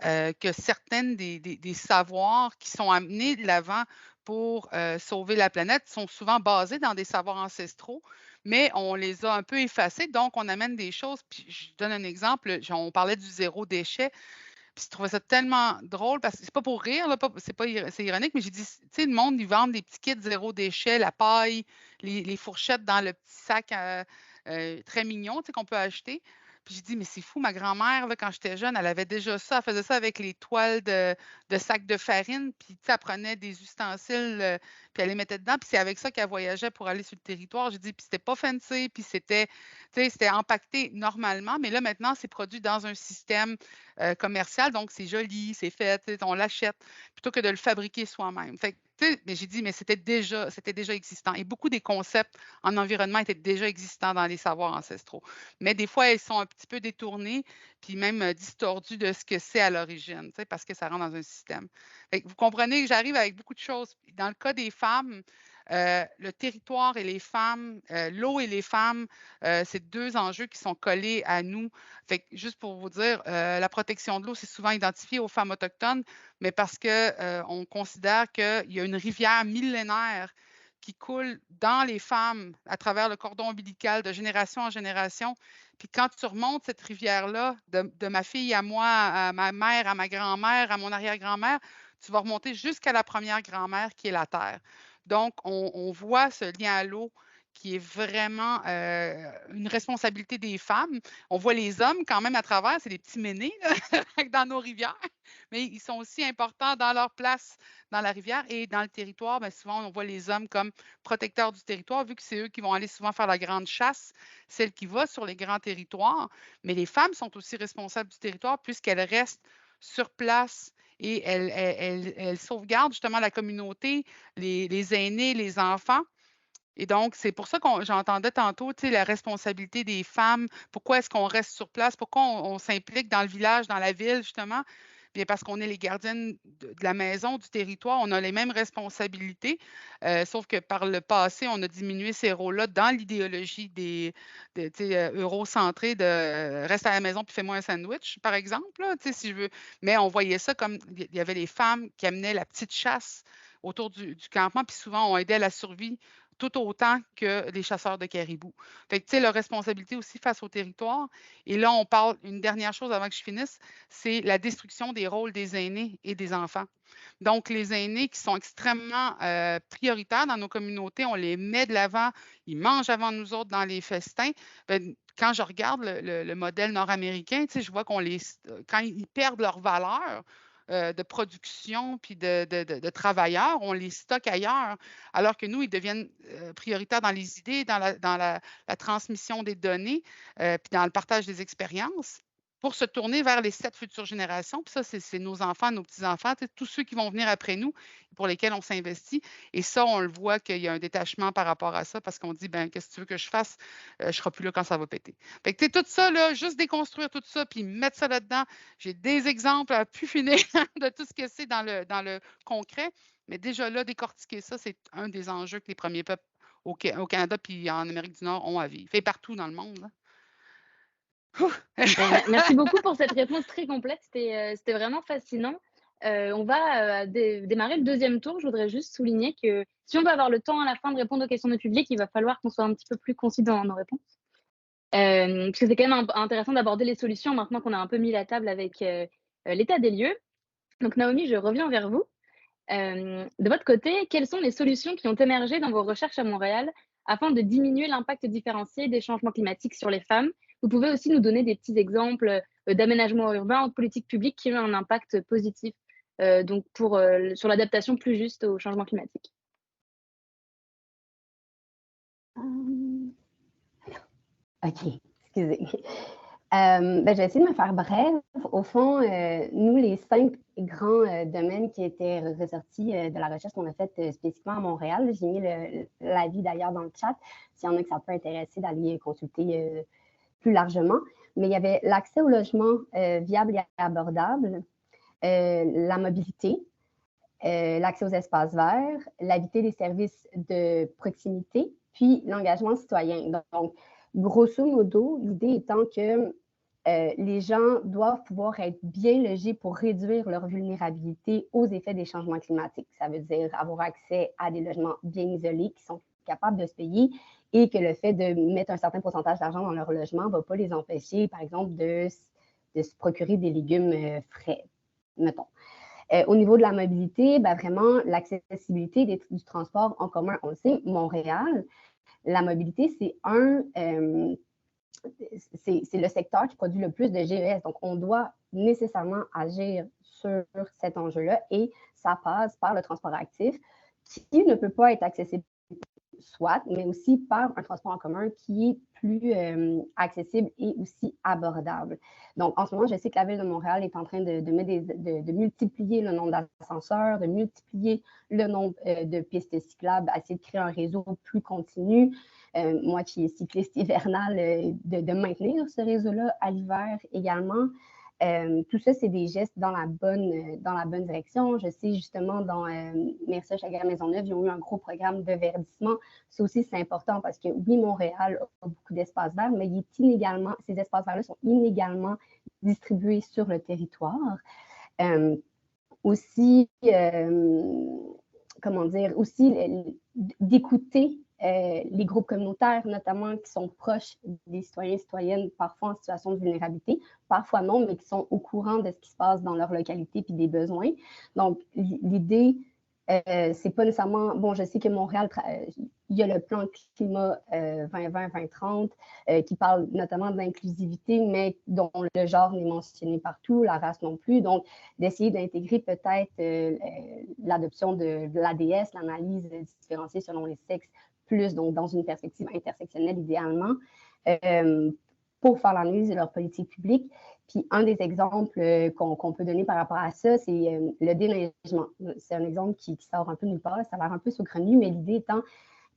que certaines des savoirs qui sont amenés de l'avant pour sauver la planète sont souvent basés dans des savoirs ancestraux, mais on les a un peu effacés. Donc, on amène des choses. Puis, je donne un exemple. On parlait du zéro déchet. Puis je trouvais ça tellement drôle parce que c'est pas pour rire, là, c'est ironique, mais j'ai dit, tu sais, le monde, ils vendent des petits kits zéro déchet, la paille, les fourchettes dans le petit sac très mignon, tu sais, qu'on peut acheter. Puis j'ai dit, mais c'est fou, ma grand-mère, là, quand j'étais jeune, elle avait déjà ça. Elle faisait ça avec les toiles de sacs de farine. Puis, tu sais, elle prenait des ustensiles, puis elle les mettait dedans. Puis c'est avec ça qu'elle voyageait pour aller sur le territoire. J'ai dit, puis c'était pas fancy, puis c'était, tu sais, c'était empaqueté normalement. Mais là, maintenant, c'est produit dans un système commercial. Donc, c'est joli, c'est fait, tu sais, on l'achète plutôt que de le fabriquer soi-même. Fait que, tu sais, mais j'ai dit, mais c'était déjà existant. Et beaucoup des concepts en environnement étaient déjà existants dans les savoirs ancestraux. Mais des fois, ils sont un petit peu détournés, puis même distordus de ce que c'est à l'origine, tu sais, parce que ça rentre dans un système. Fait que vous comprenez que j'arrive avec beaucoup de choses. Dans le cas des femmes, le territoire et les femmes, l'eau et les femmes, c'est deux enjeux qui sont collés à nous. Fait que juste pour vous dire, la protection de l'eau, c'est souvent identifié aux femmes autochtones, mais parce qu'on considère qu'il y a une rivière millénaire qui coule dans les femmes à travers le cordon ombilical de génération en génération. Puis quand tu remontes cette rivière-là, de ma fille à moi, à ma mère, à ma grand-mère, à mon arrière-grand-mère, tu vas remonter jusqu'à la première grand-mère qui est la Terre. Donc, on voit ce lien à l'eau qui est vraiment une responsabilité des femmes. On voit les hommes quand même à travers, c'est des petits ménés là, dans nos rivières, mais ils sont aussi importants dans leur place dans la rivière et dans le territoire. Bien, souvent, on voit les hommes comme protecteurs du territoire, vu que c'est eux qui vont aller souvent faire la grande chasse, celle qui va sur les grands territoires. Mais les femmes sont aussi responsables du territoire puisqu'elles restent sur place et elles sauvegardent justement la communauté, les aînés, les enfants. Et donc, c'est pour ça que j'entendais tantôt, tu sais, la responsabilité des femmes. Pourquoi est-ce qu'on reste sur place? Pourquoi on s'implique dans le village, dans la ville, justement? Bien, parce qu'on est les gardiennes de la maison, du territoire. On a les mêmes responsabilités, sauf que par le passé, on a diminué ces rôles-là dans l'idéologie tu sais, eurocentrée de reste à la maison puis fais-moi un sandwich, par exemple, là, tu sais, si je veux. Mais on voyait ça comme il y avait les femmes qui amenaient la petite chasse autour du campement, puis souvent, on aidait à la survie tout autant que les chasseurs de caribous. Fait que, tu sais, leur responsabilité aussi face au territoire. Et là, on parle, une dernière chose avant que je finisse, c'est la destruction des rôles des aînés et des enfants. Donc, les aînés qui sont extrêmement prioritaires dans nos communautés, on les met de l'avant, ils mangent avant nous autres dans les festins. Bien, quand je regarde le modèle nord-américain, tu sais, je vois quand ils perdent leur valeur, de production puis de travailleurs, on les stocke ailleurs, alors que nous, ils deviennent prioritaires dans les idées, dans la transmission des données, puis dans le partage des expériences pour se tourner vers les 7 futures générations. Puis ça, c'est nos enfants, nos petits-enfants, tous ceux qui vont venir après nous, pour lesquels on s'investit. Et ça, on le voit qu'il y a un détachement par rapport à ça parce qu'on dit, ben qu'est-ce que tu veux que je fasse? Je ne serai plus là quand ça va péter. Fait que tout ça, là, juste déconstruire tout ça puis mettre ça là-dedans. J'ai des exemples à plus finir de tout ce que c'est dans le concret. Mais déjà là, décortiquer ça, c'est un des enjeux que les premiers peuples au Canada puis en Amérique du Nord ont à vivre. Et partout dans le monde. Là. Merci beaucoup pour cette réponse très complète. C'était vraiment fascinant. On va démarrer le deuxième tour. Je voudrais juste souligner que si on veut avoir le temps à la fin de répondre aux questions du public, il va falloir qu'on soit un petit peu plus concis dans nos réponses. Parce que c'est quand même intéressant d'aborder les solutions maintenant qu'on a un peu mis la table avec l'état des lieux. Donc Naomi, je reviens vers vous. De votre côté, quelles sont les solutions qui ont émergé dans vos recherches à Montréal afin de diminuer l'impact différencié des changements climatiques sur les femmes? Vous pouvez aussi nous donner des petits exemples d'aménagement urbain ou de politiques publiques qui ont un impact positif donc sur l'adaptation plus juste au changement climatique. OK, excusez. Ben, je vais essayer de me faire brève. Au fond, nous, les 5 grands domaines qui étaient ressortis de la recherche qu'on a faite spécifiquement à Montréal, j'ai mis l'avis d'ailleurs dans le chat, s'il y en a que ça peut intéresser d'aller consulter plus largement. Mais il y avait l'accès au logement viable et abordable, la mobilité, l'accès aux espaces verts, l'éviter des services de proximité, puis l'engagement citoyen. Donc, grosso modo, l'idée étant que les gens doivent pouvoir être bien logés pour réduire leur vulnérabilité aux effets des changements climatiques. Ça veut dire avoir accès à des logements bien isolés qui sont capables de se payer et que le fait de mettre un certain pourcentage d'argent dans leur logement ne va pas les empêcher, par exemple, de se procurer des légumes frais, mettons. Au niveau de la mobilité, vraiment, l'accessibilité du transport en commun, on le sait, Montréal, la mobilité, c'est le secteur qui produit le plus de GES. Donc, on doit nécessairement agir sur cet enjeu-là et ça passe par le transport actif qui ne peut pas être accessible soit, mais aussi par un transport en commun qui est plus accessible et aussi abordable. Donc, en ce moment, je sais que la Ville de Montréal est en train de multiplier le nombre d'ascenseurs, de multiplier le nombre de pistes cyclables, essayer de créer un réseau plus continu. Moi qui est cycliste hivernale, de maintenir ce réseau-là à l'hiver également. Tout ça, c'est des gestes dans la bonne direction. Je sais justement dans Merci Chagrin-Maisonneuve, ils ont eu un gros programme de verdissement. Ça aussi, c'est important parce que oui, Montréal a beaucoup d'espaces verts, mais ces espaces verts-là sont inégalement distribués sur le territoire. Aussi d'écouter les groupes communautaires, notamment qui sont proches des citoyens et citoyennes, parfois en situation de vulnérabilité, parfois non, mais qui sont au courant de ce qui se passe dans leur localité puis des besoins. Donc, l'idée, c'est pas nécessairement... Bon, je sais que Montréal, il y a le plan climat 2020-2030 qui parle notamment de l'inclusivité, mais dont le genre n'est mentionné partout, la race non plus. Donc, d'essayer d'intégrer peut-être l'adoption de l'ADS, l'analyse différenciée selon les sexes, plus donc dans une perspective intersectionnelle idéalement, pour faire l'analyse de leur politique publique. Puis un des exemples qu'on peut donner par rapport à ça, c'est le déneigement. C'est un exemple qui sort un peu nulle part, ça a l'air un peu saugrenu, mais l'idée étant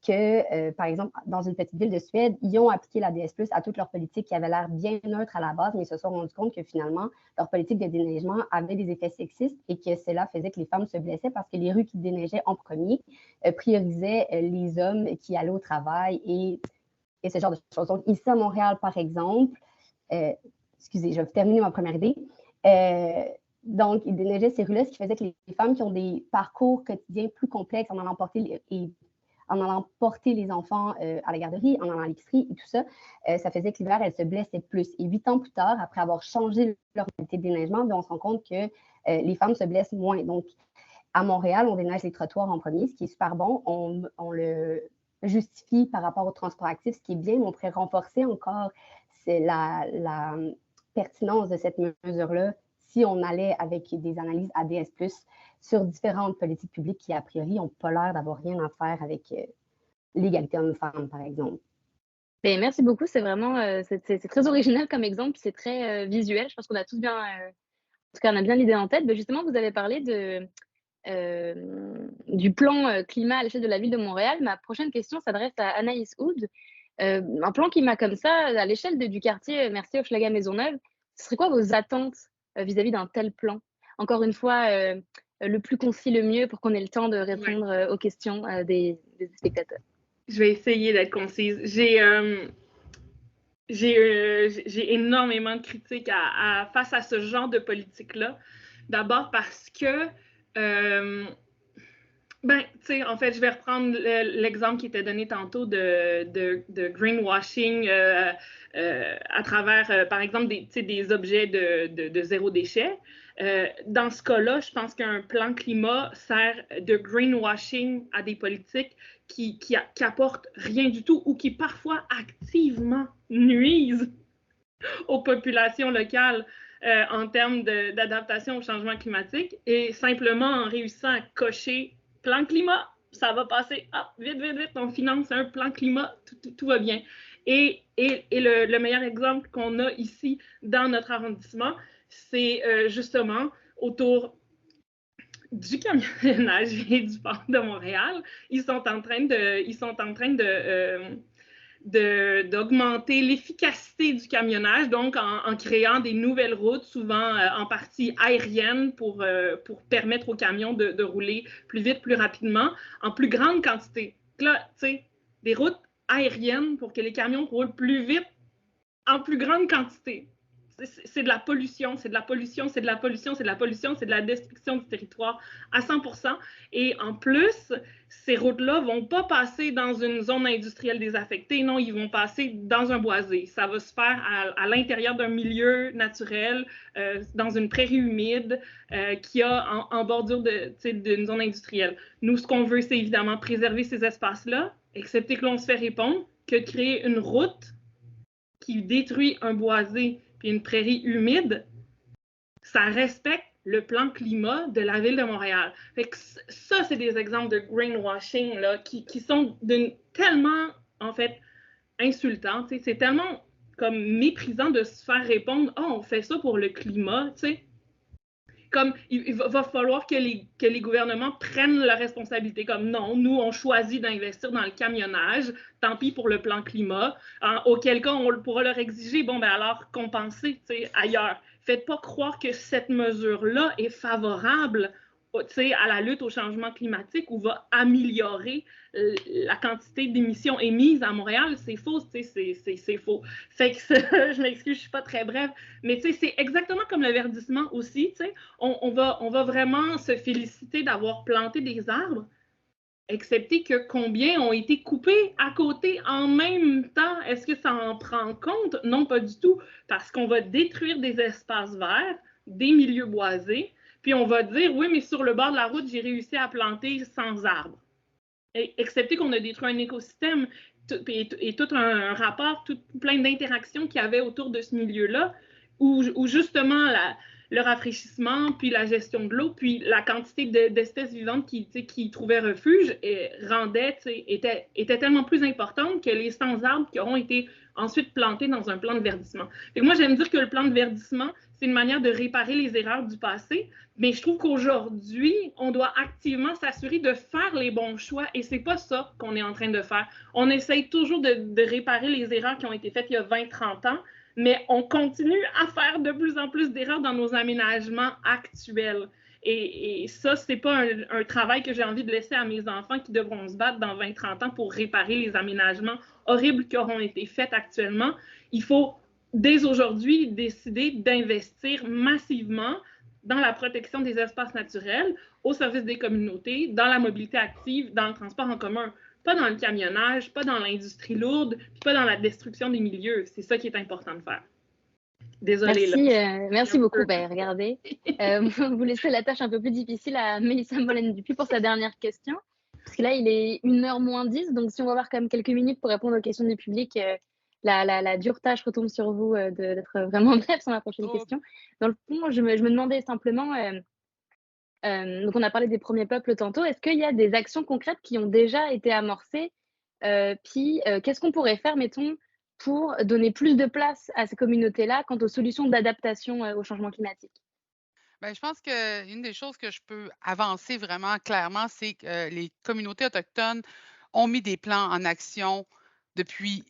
que, par exemple, dans une petite ville de Suède, ils ont appliqué la DS+, à toute leur politique qui avait l'air bien neutre à la base, mais ils se sont rendus compte que finalement, leur politique de déneigement avait des effets sexistes et que cela faisait que les femmes se blessaient parce que les rues qui déneigeaient en premier priorisaient les hommes qui allaient au travail et ce genre de choses. Donc, ici à Montréal, par exemple, excusez, je vais terminer ma première idée. Donc, ils déneigeaient ces rues-là, ce qui faisait que les femmes qui ont des parcours quotidiens plus complexes en allant porter les enfants à la garderie, en allant à l'épicerie et tout ça, ça faisait que l'hiver, elles se blessaient plus. Et 8 ans plus tard, après avoir changé leur qualité de déneigement, on se rend compte que les femmes se blessent moins. Donc, à Montréal, on déneige les trottoirs en premier, ce qui est super bon. On le justifie par rapport au transport actif, ce qui est bien, mais on pourrait renforcer encore la pertinence de cette mesure-là si on allait avec des analyses ADS+, sur différentes politiques publiques qui, a priori, n'ont pas l'air d'avoir rien à faire avec l'égalité homme-femme, par exemple. Mais merci beaucoup, c'est vraiment c'est très original comme exemple, c'est très visuel. Je pense qu'on a tous bien, en tout cas, on a bien l'idée en tête. Mais justement, vous avez parlé du plan climat à l'échelle de la ville de Montréal. Ma prochaine question s'adresse à Anaïs Hood. Un plan climat comme ça, à l'échelle du quartier Merci Hochelaga-Maisonneuve, ce serait quoi vos attentes vis-à-vis d'un tel plan? Encore une fois, le plus concis, le mieux, pour qu'on ait le temps de répondre aux questions des spectateurs. Je vais essayer d'être concise. J'ai énormément de critiques face à ce genre de politique-là. D'abord parce que, en fait, je vais reprendre l'exemple qui était donné tantôt de greenwashing à travers, par exemple, des objets de zéro déchet. Dans ce cas-là, je pense qu'un plan climat sert de greenwashing à des politiques qui apportent rien du tout ou qui parfois activement nuisent aux populations locales en termes d'adaptation au changement climatique, et simplement en réussissant à cocher plan climat, ça va passer, vite, on finance un plan climat, tout va bien. Et le meilleur exemple qu'on a ici dans notre arrondissement, c'est justement autour du camionnage et du port de Montréal. Ils sont en train d'augmenter l'efficacité du camionnage, donc en créant des nouvelles routes, souvent en partie aériennes, pour permettre aux camions de rouler plus vite, plus rapidement, en plus grande quantité. Là, tu sais, des routes aériennes pour que les camions roulent plus vite, en plus grande quantité. c'est de la pollution, c'est de la pollution, c'est de la pollution, c'est de la pollution, c'est de la destruction du territoire à 100%. Et en plus, ces routes-là ne vont pas passer dans une zone industrielle désaffectée, non, ils vont passer dans un boisé. Ça va se faire à l'intérieur d'un milieu naturel, dans une prairie humide qui a en bordure d'une zone industrielle. Nous, ce qu'on veut, c'est évidemment préserver ces espaces-là, excepté que l'on se fait répondre que créer une route qui détruit un boisé puis une prairie humide, ça respecte le plan climat de la ville de Montréal. Fait que ça, c'est des exemples de greenwashing là, qui sont tellement, en fait, insultants. C'est tellement comme méprisant de se faire répondre « Ah, on fait ça pour le climat », tu sais. Comme il va falloir que les gouvernements prennent la responsabilité. Comme non, nous, on choisit d'investir dans le camionnage, tant pis pour le plan climat, auquel cas on pourra leur exiger, bon, ben alors compensez ailleurs. Faites pas croire que cette mesure-là est favorable à la lutte au changement climatique ou va améliorer la quantité d'émissions émises à Montréal. C'est faux, c'est faux. Fait que je m'excuse, je suis pas très brève, mais c'est exactement comme le verdissement aussi. On va vraiment se féliciter d'avoir planté des arbres, excepté que combien ont été coupés à côté en même temps. Est-ce que ça en prend compte? Non, pas du tout, parce qu'on va détruire des espaces verts, des milieux boisés, puis on va dire, oui, mais sur le bord de la route, j'ai réussi à planter 100 arbres. Excepté qu'on a détruit un écosystème et tout un rapport, plein d'interactions qu'il y avait autour de ce milieu-là, où justement le rafraîchissement, puis la gestion de l'eau, puis la quantité d'espèces vivantes qui y trouvaient refuge était tellement plus importante que les 100 arbres qui auront été ensuite plantés dans un plan de verdissement. Et moi, j'aime dire que le plan de verdissement, c'est une manière de réparer les erreurs du passé, mais je trouve qu'aujourd'hui, on doit activement s'assurer de faire les bons choix et c'est pas ça qu'on est en train de faire. On essaye toujours de réparer les erreurs qui ont été faites il y a 20-30 ans, mais on continue à faire de plus en plus d'erreurs dans nos aménagements actuels. Et ça, c'est pas un travail que j'ai envie de laisser à mes enfants qui devront se battre dans 20-30 ans pour réparer les aménagements horribles qui auront été faits actuellement. Il faut dès aujourd'hui décider d'investir massivement dans la protection des espaces naturels, au service des communautés, dans la mobilité active, dans le transport en commun. Pas dans le camionnage, pas dans l'industrie lourde, puis pas dans la destruction des milieux. C'est ça qui est important de faire. Désolée. Merci beaucoup. Regardez, vous laissez la tâche un peu plus difficile à Mélissa Molène-Dupuis pour sa dernière question. Parce que là, il est 1h moins 10, donc si on va avoir quand même quelques minutes pour répondre aux questions du public, la dure tâche retombe sur vous d'être vraiment bref sur ma prochaine question. Dans le fond, je me demandais simplement, donc on a parlé des premiers peuples tantôt, est-ce qu'il y a des actions concrètes qui ont déjà été amorcées? Puis qu'est-ce qu'on pourrait faire, mettons, pour donner plus de place à ces communautés-là quant aux solutions d'adaptation au changement climatique? Bien, je pense qu'une des choses que je peux avancer vraiment clairement, c'est que les communautés autochtones ont mis des plans en action depuis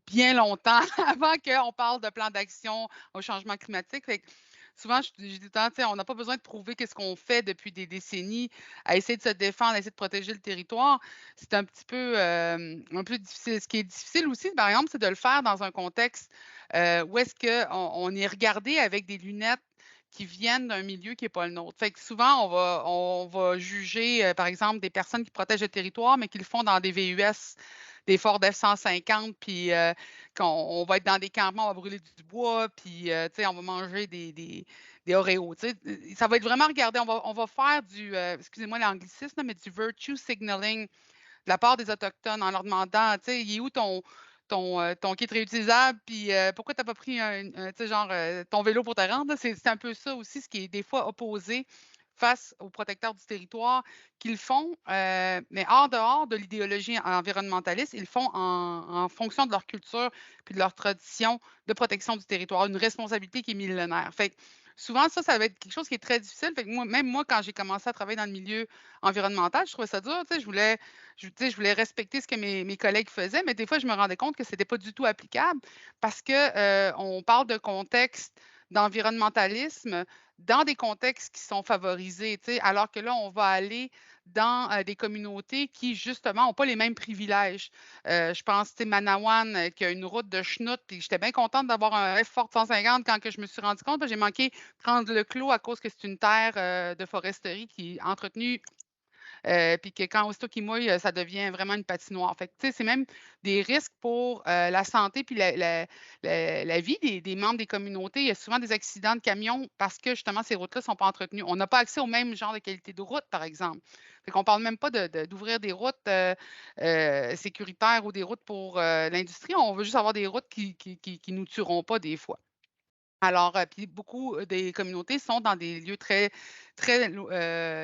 bien longtemps, avant qu'on parle de plan d'action au changement climatique. Fait que souvent, je dis tout le temps, on n'a pas besoin de prouver qu'est-ce qu'on fait depuis des décennies à essayer de se défendre, à essayer de protéger le territoire. C'est un peu difficile. Ce qui est difficile aussi, par exemple, c'est de le faire dans un contexte où est-ce qu'on est regardé avec des lunettes qui viennent d'un milieu qui n'est pas le nôtre. Fait que souvent, on va juger, par exemple, des personnes qui protègent le territoire, mais qui le font dans des VUS, des Ford F-150, puis on va être dans des campements, on va brûler du bois, puis on va manger des Oreos. Ça va être vraiment regardé. On va faire excusez-moi l'anglicisme, mais du virtue signaling de la part des Autochtones en leur demandant, il est où ton kit réutilisable, puis pourquoi tu n'as pas pris ton vélo pour te rendre? C'est un peu ça aussi, ce qui est des fois opposé face aux protecteurs du territoire qu'ils font, mais hors dehors de l'idéologie environnementaliste, ils le font en fonction de leur culture puis de leur tradition de protection du territoire, une responsabilité qui est millénaire. Fait que souvent, ça va être quelque chose qui est très difficile. Fait que même moi, quand j'ai commencé à travailler dans le milieu environnemental, je trouvais ça dur. Je voulais respecter ce que mes collègues faisaient, mais des fois, je me rendais compte que ce n'était pas du tout applicable parce qu'on parle de contexte d'environnementalisme dans des contextes qui sont favorisés, alors que là, on va aller dans des communautés qui, justement, n'ont pas les mêmes privilèges. Je pense, Manawan, qui a une route de chenoute, puis j'étais bien contente d'avoir un F-Ford 150 quand que je me suis rendu compte, j'ai manqué prendre le clos à cause que c'est une terre de foresterie qui est entretenue puis que quand aussitôt qu'il mouille, ça devient vraiment une patinoire. Fait que, tu sais, c'est même des risques pour la santé puis la vie des membres des communautés. Il y a souvent des accidents de camions parce que justement, ces routes-là ne sont pas entretenues. On n'a pas accès au même genre de qualité de route, par exemple. Fait qu'on ne parle même pas d'ouvrir des routes sécuritaires ou des routes pour l'industrie. On veut juste avoir des routes qui nous tueront pas des fois. Alors, puis beaucoup des communautés sont dans des lieux très, très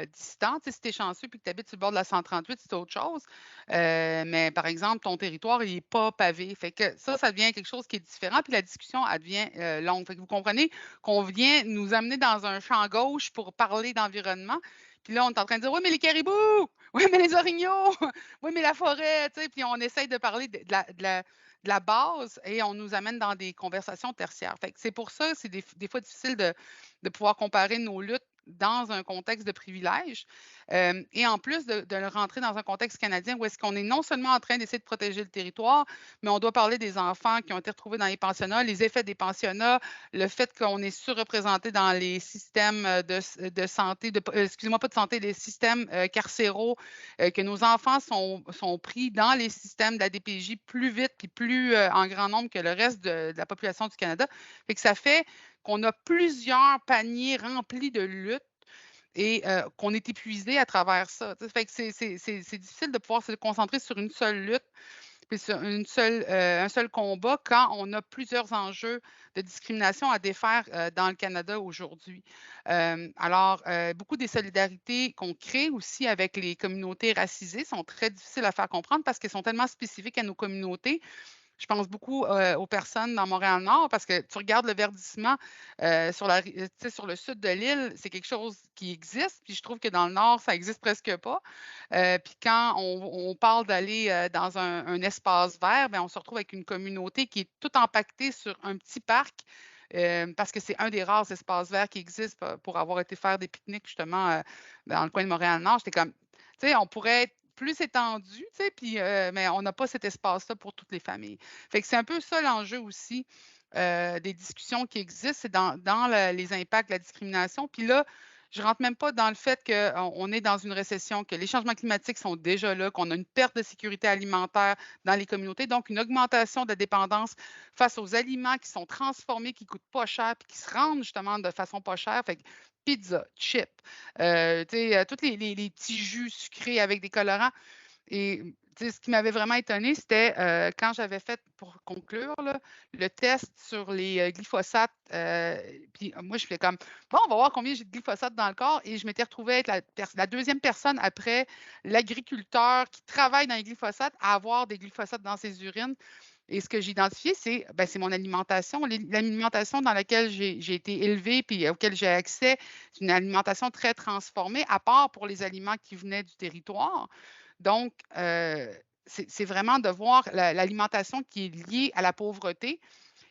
distants. Tu sais, si tu es chanceux puis que tu habites sur le bord de la 138, c'est autre chose. Mais par exemple, ton territoire, il n'est pas pavé. Fait que ça devient quelque chose qui est différent. Puis la discussion, elle devient longue. Fait que vous comprenez qu'on vient nous amener dans un champ gauche pour parler d'environnement. Puis là, on est en train de dire, oui, mais les caribous, oui, mais les orignaux, oui, mais la forêt, tu sais, puis on essaye de parler de la base et on nous amène dans des conversations tertiaires. Fait que c'est pour ça que c'est des fois difficile de pouvoir comparer nos luttes dans un contexte de privilège et en plus de le rentrer dans un contexte canadien où est-ce qu'on est non seulement en train d'essayer de protéger le territoire, mais on doit parler des enfants qui ont été retrouvés dans les pensionnats, les effets des pensionnats, le fait qu'on est surreprésenté dans les systèmes de santé, excusez-moi, pas de santé, les systèmes carcéraux, que nos enfants sont pris dans les systèmes de la DPJ plus vite puis plus en grand nombre que le reste de la population du Canada. Fait que ça fait qu'on a plusieurs paniers remplis de luttes et qu'on est épuisé à travers ça. Fait que c'est difficile de pouvoir se concentrer sur une seule lutte puis sur un seul combat quand on a plusieurs enjeux de discrimination à défaire dans le Canada aujourd'hui. Alors, beaucoup des solidarités qu'on crée aussi avec les communautés racisées sont très difficiles à faire comprendre parce qu'elles sont tellement spécifiques à nos communautés. Je pense beaucoup aux personnes dans Montréal-Nord parce que tu regardes le verdissement sur le sud de l'île, c'est quelque chose qui existe. Puis je trouve que dans le nord, ça n'existe presque pas. Puis quand on parle d'aller dans un espace vert, bien, on se retrouve avec une communauté qui est toute empaquetée sur un petit parc. Parce que c'est un des rares espaces verts qui existent pour avoir été faire des pique-niques justement dans le coin de Montréal-Nord. J'étais comme, tu sais, on pourrait être plus étendu, tu sais, puis, mais on n'a pas cet espace-là pour toutes les familles. Fait que c'est un peu ça l'enjeu aussi des discussions qui existent, c'est dans les impacts de la discrimination. Puis là, je ne rentre même pas dans le fait qu'on est dans une récession, que les changements climatiques sont déjà là, qu'on a une perte de sécurité alimentaire dans les communautés, donc une augmentation de la dépendance face aux aliments qui sont transformés, qui ne coûtent pas cher, puis qui se rendent justement de façon pas chère. Fait que pizza, chips, tous les petits jus sucrés avec des colorants. Et ce qui m'avait vraiment étonné, c'était quand j'avais fait, pour conclure, là, le test sur les glyphosates. Puis moi, je fais comme, bon, on va voir combien j'ai de glyphosate dans le corps. Et je m'étais retrouvée être la deuxième personne après l'agriculteur qui travaille dans les glyphosates à avoir des glyphosates dans ses urines. Et ce que j'ai identifié, c'est mon alimentation. L'alimentation dans laquelle j'ai été élevée puis auquel j'ai accès, c'est une alimentation très transformée, à part pour les aliments qui venaient du territoire. Donc, c'est vraiment de voir l'alimentation qui est liée à la pauvreté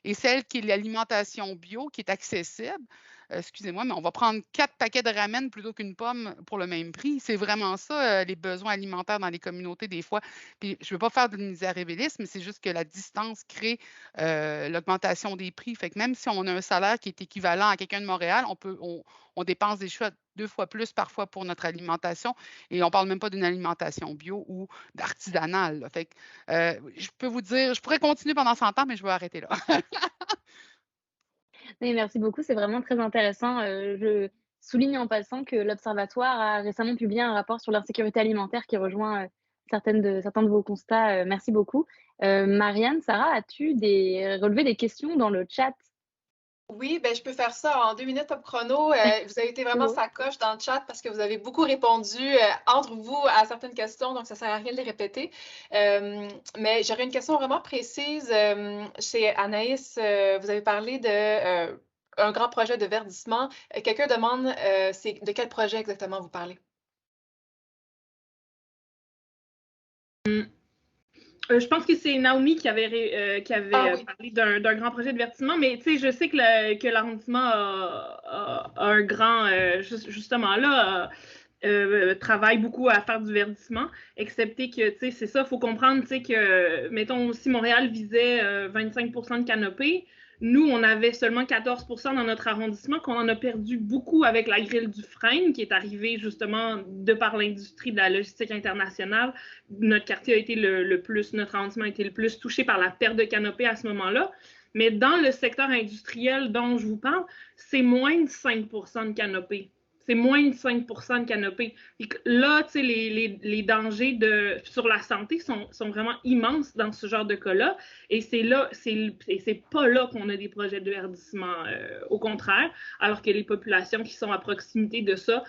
et celle qui est l'alimentation bio, qui est accessible. Excusez-moi, mais on va prendre 4 paquets de ramen plutôt qu'une pomme pour le même prix. C'est vraiment ça, les besoins alimentaires dans les communautés, des fois. Puis, je ne veux pas faire de misérabilisme, mais c'est juste que la distance crée l'augmentation des prix. Fait que même si on a un salaire qui est équivalent à quelqu'un de Montréal, on dépense des choix 2 fois plus parfois pour notre alimentation. Et on ne parle même pas d'une alimentation bio ou d'artisanale, là. Fait que, je peux vous dire, je pourrais continuer pendant 100 ans, mais je vais arrêter là. Oui, merci beaucoup, c'est vraiment très intéressant. Je souligne en passant que l'Observatoire a récemment publié un rapport sur l'insécurité alimentaire qui rejoint certains de vos constats. Merci beaucoup. Marianne, Sarah, as-tu relevé des questions dans le chat? Oui, ben, je peux faire ça en 2 minutes top chrono. Vous avez été vraiment sacoche dans le chat parce que vous avez beaucoup répondu entre vous à certaines questions, donc ça ne sert à rien de les répéter. Mais j'aurais une question vraiment précise. Chez Anaïs, vous avez parlé de un grand projet de verdissement. Quelqu'un demande de quel projet exactement vous parlez? Je pense que c'est Naomi qui avait oui. parlé d'un grand projet de verdissement, mais je sais que l'arrondissement a un grand, justement là, travaille beaucoup à faire du verdissement, excepté que, c'est ça, il faut comprendre, que, mettons, si Montréal visait 25% de canopée, nous, on avait seulement 14% dans notre arrondissement, qu'on en a perdu beaucoup avec la grille du frein, qui est arrivée justement de par l'industrie de la logistique internationale. Notre quartier a été notre arrondissement a été le plus touché par la perte de canopée à ce moment-là. Mais dans le secteur industriel dont je vous parle, c'est moins de 5% de canopée. C'est moins de 5% de canopée. Et là, les dangers sur la santé sont vraiment immenses dans ce genre de cas-là. Et c'est pas là qu'on a des projets de verdissement, au contraire, alors que les populations qui sont à proximité de ça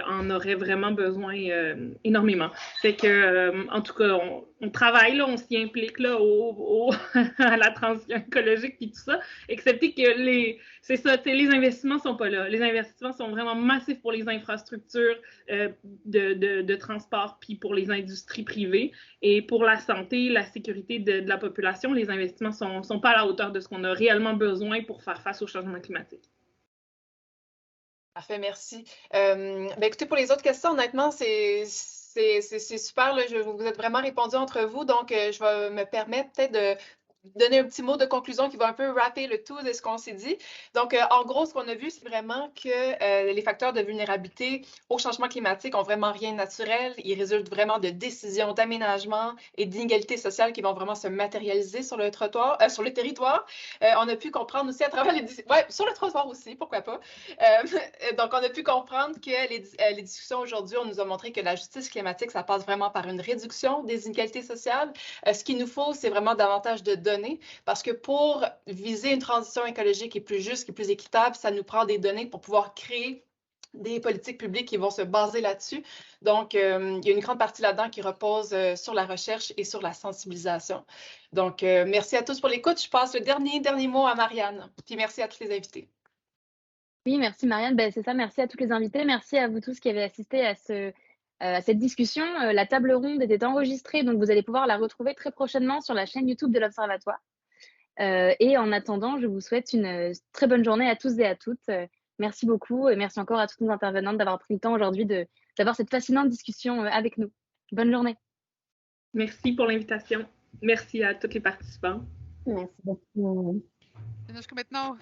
en auraient vraiment besoin énormément. Fait que, en tout cas, on travaille, là, on s'y implique là, à la transition écologique et tout ça, excepté que c'est ça, les investissements sont pas là. Les investissements sont vraiment massifs pour les infrastructures de transport puis pour les industries privées. Et pour la santé, la sécurité de la population, les investissements sont pas à la hauteur de ce qu'on a réellement besoin pour faire face au changement climatique. Parfait, merci. Écoutez, pour les autres questions, honnêtement, c'est super. Là, vous êtes vraiment répondu entre vous. Donc, je vais me permettre peut-être de donner un petit mot de conclusion qui va un peu wrapper le tout de ce qu'on s'est dit. Donc, en gros, ce qu'on a vu, c'est vraiment que les facteurs de vulnérabilité au changement climatique ont vraiment rien de naturel. Ils résultent vraiment de décisions d'aménagement et d'inégalités sociales qui vont vraiment se matérialiser sur le sur le territoire. On a pu comprendre aussi à travers sur le trottoir aussi, pourquoi pas. Donc, on a pu comprendre que les discussions aujourd'hui, on nous a montré que la justice climatique, ça passe vraiment par une réduction des inégalités sociales. Ce qu'il nous faut, c'est vraiment davantage de données, parce que pour viser une transition écologique qui est plus juste, qui est plus équitable, ça nous prend des données pour pouvoir créer des politiques publiques qui vont se baser là-dessus. Donc, il y a une grande partie là-dedans qui repose sur la recherche et sur la sensibilisation. Donc, merci à tous pour l'écoute. Je passe le dernier mot à Marianne. Puis merci à tous les invités. Oui, merci Marianne. C'est ça, merci à tous les invités. Merci à vous tous qui avez assisté à cette discussion. La table ronde était enregistrée, donc vous allez pouvoir la retrouver très prochainement sur la chaîne YouTube de l'Observatoire. Et en attendant, je vous souhaite une très bonne journée à tous et à toutes. Merci beaucoup et merci encore à toutes nos intervenantes d'avoir pris le temps aujourd'hui d'avoir cette fascinante discussion avec nous. Bonne journée. Merci pour l'invitation. Merci à tous les participants. Merci beaucoup. Jusqu'à maintenant.